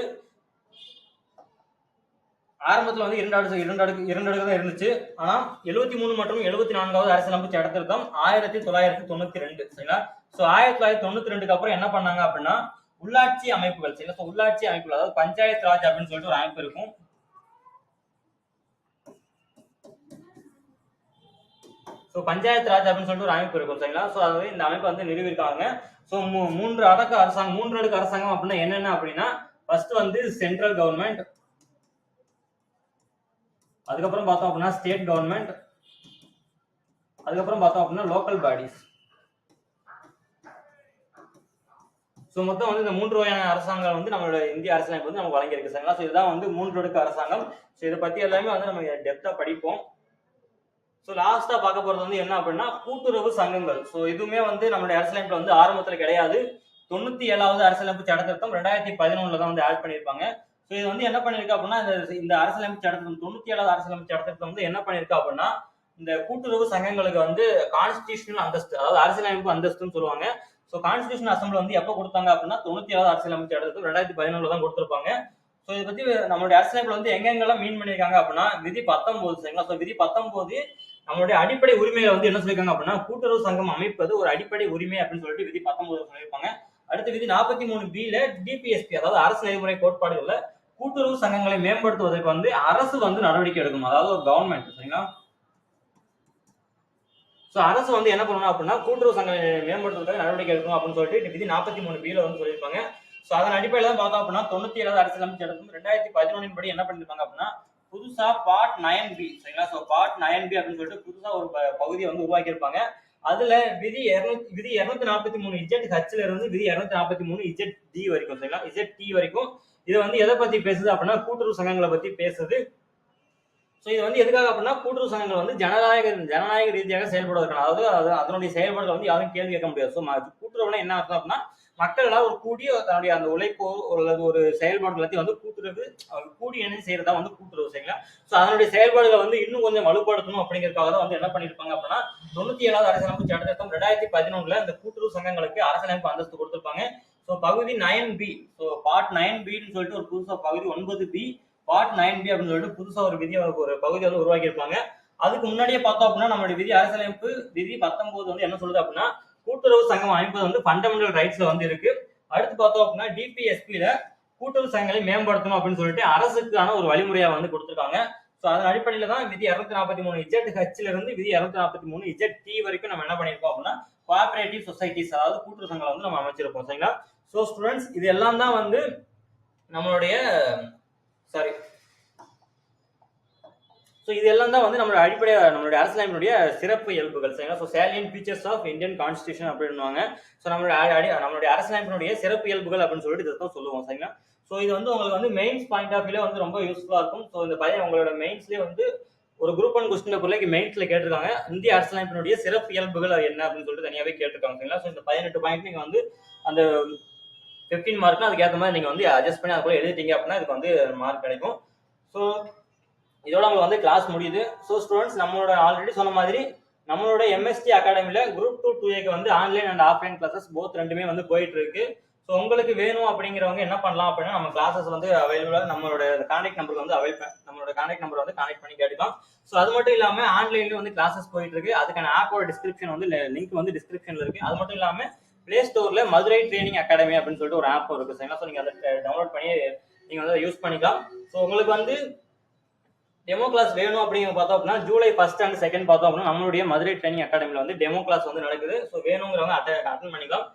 ஆரம்பத்தில் வந்து 2 அடுக்கு தான் இருந்துச்சு. ஆனா 73 மற்றும் 74வது அரசியலமைப்பு சட்ட திருத்தம் 1992, சரிங்களா. ஸோ 1992க்கு அப்புறம் என்ன பண்ணாங்க அப்படின்னா உள்ளாட்சி அமைப்புகள், சரிங்களா. ஸோ உள்ளாட்சி அமைப்புகள் அதாவது பஞ்சாயத்து ராஜ் அப்படின்னு சொல்லிட்டு ஒரு அமைப்பு இருக்கும். ஸோ பஞ்சாயத்து ராஜ் அப்படின்னு சொல்லிட்டு ஒரு அமைப்பு இருக்கும், சரிங்களா. ஸோ அதாவது இந்த அமைப்பு வந்து நிறுவிருக்காங்க. ஸோ 3 அடுக்கு அரசாங்கம் அப்படின்னா என்னென்ன அப்படின்னா ஃபர்ஸ்ட் வந்து சென்ட்ரல் கவர்மெண்ட், அதுக்கப்புறம் பார்த்தோம் அப்படின்னா ஸ்டேட் கவர்மெண்ட், அதுக்கப்புறம் பார்த்தோம் அப்படின்னா லோக்கல் பாடிஸ். ஸோ மொத்தம் வந்து இந்த 3 வகையான அரசாங்கம் வந்து நம்மளோட இந்திய அரசியலமைப்பு வந்து நமக்கு வழங்கியிருக்கு, சரிங்களா. ஸோ இதுதான் வந்து 3 அடுக்கு அரசாங்கம். ஸோ இதை பத்தி எல்லாமே வந்து நம்ம டெப்தா படிப்போம். ஸோ லாஸ்டா பார்க்க போறது வந்து என்ன அப்படின்னா கூட்டுறவு சங்கங்கள். ஸோ இதுவுமே வந்து நம்மளுடைய அரசியலமைப்புல வந்து ஆரம்பத்துல கிடையாது. 97வது அரசியலமைப்பு சட்ட திருத்தம் 2011 தான் வந்து ஆட் பண்ணியிருப்பாங்க. ஸோ இது வந்து என்ன பண்ணிருக்கா அப்படின்னா இந்த அரசியலமைப்பு சட்ட திருத்தம் 97வது அரசியலமைப்பு சட்ட திருத்தம் வந்து என்ன பண்ணிருக்கா அப்படின்னா இந்த கூட்டுறவு சங்கங்களுக்கு வந்து கான்ஸ்டிடியூஷனல் அந்தஸ்து, அதாவது அரசியலமைப்பு அந்தஸ்துன்னு சொல்லுவாங்க. ஸோ கான்ஸ்டிடியூஷன் அசம்பிளி வந்து எப்போ கொடுத்தாங்க அப்படின்னா 97வது அரசியலமைப்பு எடுத்து 2011 தான் கொடுத்துருப்பாங்க. ஸோ இதை பத்தி நம்மளுடைய அரசியலமைப்புல வந்து எங்கெங்கெல்லாம் மீன் பண்ணியிருக்காங்க அப்படின்னா விதி 19 சரிங்களா. ஸோ விதி 19 நம்மளுடைய அடிப்படை உரிமைகளை வந்து என்ன சொல்லியிருக்காங்க அப்படின்னா கூட்டுறவு சங்கம் அமைப்பது ஒரு அடிப்படை உரிமை அப்படின்னு சொல்லிட்டு விதி 19 சொல்லியிருப்பாங்க. அடுத்து விதி 43B டிபிஎஸ்பி, அதாவது அரசு நெறிமுறை கோட்பாடுகள்ல கூட்டுறவு சங்கங்களை மேம்படுத்துவதற்கு வந்து அரசு வந்து நடவடிக்கை எடுக்கணும், அதாவது ஒரு கவர்மெண்ட் சரிங்களா. ஸோ அரசு வந்து என்ன பண்ணணும் அப்படின்னா கூட்டுறவு சங்கங்களை மேம்படுத்துவதற்கு நடவடிக்கை எடுக்கணும் அப்படின்னு சொல்லிட்டு விதி 43B வந்து சொல்லியிருப்பாங்க. ஸோ அதன் அடிப்படையில் தான் பார்த்தோம் அப்படின்னா 97வது அரசியலமைப்பு சட்டம் 2011 படி என்ன பண்ணிருப்பாங்க அப்படின்னா புதுசா பார்ட் 9B சரிங்களா. ஸோ பார்ட் 9B அப்படின்னு சொல்லிட்டு புதுசா ஒரு பகுதியை வந்து உருவாக்கியிருப்பாங்க. அதுல விதி 243 ZH இருந்து விதி 243 ZD வரைக்கும் சரிங்களா, ZT வரைக்கும் இது வந்து எதை பத்தி பேசுது அப்படின்னா கூட்டுறவு சங்கங்களை பத்தி பேசுது. ஸோ இது வந்து எதுக்காக அப்படின்னா கூட்டுறவு சங்கங்கள் வந்து ஜனநாயக ரீதியாக செயல்படுவதற்கான, அதாவது அதனுடைய செயல்பாடுகளை வந்து யாரும் கேள்வி கேட்க முடியாது. ஸோ கூட்டுறவுனா என்ன அர்த்தம் அப்படின்னா மக்கள் எல்லாம் ஒரு கூடிய தன்னுடைய அந்த உழைப்போ அல்லது ஒரு செயல்பாடு எல்லாத்தையும் வந்து கூடி இணைந்து செய்யறதா வந்து கூட்டுறவு சரிங்களா. ஸோ அதனுடைய செயல்பாடுகளை வந்து இன்னும் கொஞ்சம் வலுப்படுத்தணும் அப்படிங்கிறதுக்காக தான் வந்து என்ன பண்ணிருப்பாங்க அப்படின்னா 97வது அரசியலமைப்பு சட்டம் 2011 இந்த கூட்டுறவு சங்கங்களுக்கு அரசியலமைப்பு அந்தஸ்து கொடுத்திருப்பாங்க. ஸோ பகுதி 9B, ஸோ பார்ட் 9Bன்னு சொல்லிட்டு ஒரு புதுசா பகுதி 9B பார்ட் 9B அப்படின்னு சொல்லிட்டு புதுசா ஒரு பகுதி வந்து உருவாக்கி இருப்பாங்க. அதுக்கு முன்னாடியே பார்த்தோம் அப்படின்னா நம்மளுடைய விதி அரசியலமைப்பு விதி 19 வந்து என்ன சொல்லுது அப்படின்னா கூட்டுறவு சங்கம் அமைப்பது வந்து ஃபண்டமெண்டல் ரைட்ஸ்ல வந்து இருக்கு. அடுத்து பார்த்தோம் அப்படின்னா டிபிஎஸ்பில கூட்டுறவு சங்கங்களை மேம்படுத்தணும் அப்படின்னு சொல்லிட்டு அரசுக்கான ஒரு வழிமுறையா வந்து கொடுத்துருக்காங்க. ஸோ அதன் அடிப்படையில தான் விதி 243 ZH இருந்து விதி 243 ZT வரைக்கும் நம்ம என்ன பண்ணிருக்கோம் அப்படின்னா கோஆபரேட்டிவ் சொசைட்டிஸ், அதாவது கூட்டுறவு சங்கங்களை வந்து நம்ம அமைச்சிருப்போம் சரிங்களா. ஸோ ஸ்டூடெண்ட்ஸ் இது எல்லாம் தான் வந்து நம்மளுடைய ஸோ இது எல்லாம் தான் வந்து நம்மளுடைய அரசியலமைப்பினுடைய சிறப்பு இயல்புகள் சரிங்களா. So salient features of Indian constitution அப்படின்னுவாங்க. ஸோ நம்மளுடைய அரசியலமைப்பினுடைய சிறப்பு இயல்புகள் அப்படின்னு சொல்லிட்டு இதை சொல்லுவோம் சரிங்களா. ஸோ இது வந்து உங்களுக்கு வந்து மெயின்ஸ் பாயிண்ட் ஆஃப் வியூல வந்து ரொம்ப யூஸ்ஃபுல்லா இருக்கும். ஸோ இந்த பையன் உங்களோட மெயின்ஸ்லேயே வந்து ஒரு குரூப் 1 கொஸ்டின் பிள்ளைக்கு மெயின்ஸ்ல கேட்டிருக்காங்க இந்திய அரசியலமைப்பினுடைய சிறப்பு இயல்புகள் என்ன அப்படின்னு சொல்லிட்டு தனியாவே கேட்டிருக்காங்க சரிங்களா. ஸோ இந்த 18 பாயிண்ட் நீங்க வந்து அந்த 15 மார்க்னா அதுக்கேற்ற மாதிரி நீங்க வந்து அட்ஜஸ்ட் பண்ணி அதுக்குள்ள எழுதிட்டீங்க அப்படின்னா இதுக்கு வந்து மார்க் கிடைக்கும். ஸோ இதோட உங்களுக்கு வந்து கிளாஸ் முடியுது. ஸோ ஸ்டூடெண்ட்ஸ் நம்மளோட ஆல்ரெடி சொன்ன மாதிரி நம்மளோட எம்எஸ்டி அகாடமில குரூப் 2A வந்து online and offline classes both ரெண்டுமே வந்து போயிட்டு இருக்கு. ஸோ உங்களுக்கு வேணும் அப்படிங்கிறவங்க என்ன பண்ணலாம் அப்படின்னா நம்ம கிளாஸஸ் வந்து அவைலபிளா நம்மளோட கான்டாக்ட் நம்பருக்கு வந்து நம்மளோட கான்டாக்ட் நம்பர் வந்து கான்டாக்ட் பண்ணி கேட்டுக்கலாம். ஸோ அது மட்டும் இல்லாம ஆன்லைன்லயும் வந்து கிளாஸஸ் போயிட்டு இருக்கு. அதுக்கான ஆப்போட டிஸ்கிரிப்ஷன் வந்து லிங்க் வந்து டிஸ்கிரிப்ஷன்ல இருக்கு. அது மட்டும் இல்லாம பிளே ஸ்டோர்ல மதுரை ட்ரைனிங் அகாடமி அப்படின்னு சொல்லிட்டு ஒரு ஆப் இருக்கு சரிங்களா. ஸோ நீங்க அதை டவுன்லோட் பண்ணி நீங்க வந்து யூஸ் பண்ணிக்கலாம். ஸோ உங்களுக்கு வந்து டெமோ கிளாஸ் வேணும் அப்படிங்கிற பார்த்தோம் அப்படின்னா ஜூலை 1 and 2 பார்த்தோம் அப்படின்னா நம்மளுடைய மதுரை ட்ரைனிங் அகாடமில வந்து டெமோ கிளாஸ் வந்து நடக்குது. ஸோ வேணுங்கிறவங்க அட்டன் பண்ணிக்கலாம்.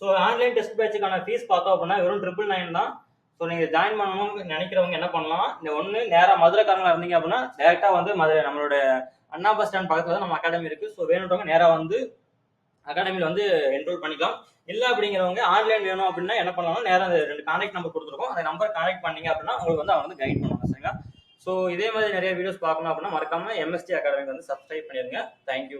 ஸோ ஆன்லைன் டெஸ்ட் பேட்சுக்கான ஃபீஸ் பார்த்தோம் அப்படின்னா வெறும் 999 தான். ஸோ நீங்க ஜாயின் பண்ணணும்னு நினைக்கிறவங்க என்ன பண்ணலாம், இந்த ஒன்று நேராக மதுரைக்காரங்களா இருந்தீங்க அப்படின்னா டேரக்டா வந்து நம்மளோட அண்ணா பஸ் ஸ்டாண்ட் பக்கத்துல தான் நம்ம அகாடமி இருக்கு. ஸோ வேணுன்றவங்க நேராக வந்து அகாடமியில் வந்து என்ரோல் பண்ணிக்கலாம். இல்லை அப்படிங்கிறவங்க ஆன்லைன் வேணும் அப்படின்னா என்ன பண்ணலாம், நேராக 2 கான்டாக்ட் நம்பர் கொடுத்துருக்கோம், அந்த நம்பர் கான்டாக்ட் பண்ணீங்க அப்படின்னா உங்களுக்கு வந்து அவங்க வந்து கைட் பண்ணுவாங்க சரிங்களா. ஸோ இதே மாதிரி நிறைய வீடியோஸ் பார்க்கணும் அப்படின்னா மறக்காம எம்எஸ்டி அகாடமிக்கு வந்து சப்ஸ்கிரைப் பண்ணிடுங்க. தேங்க்யூ.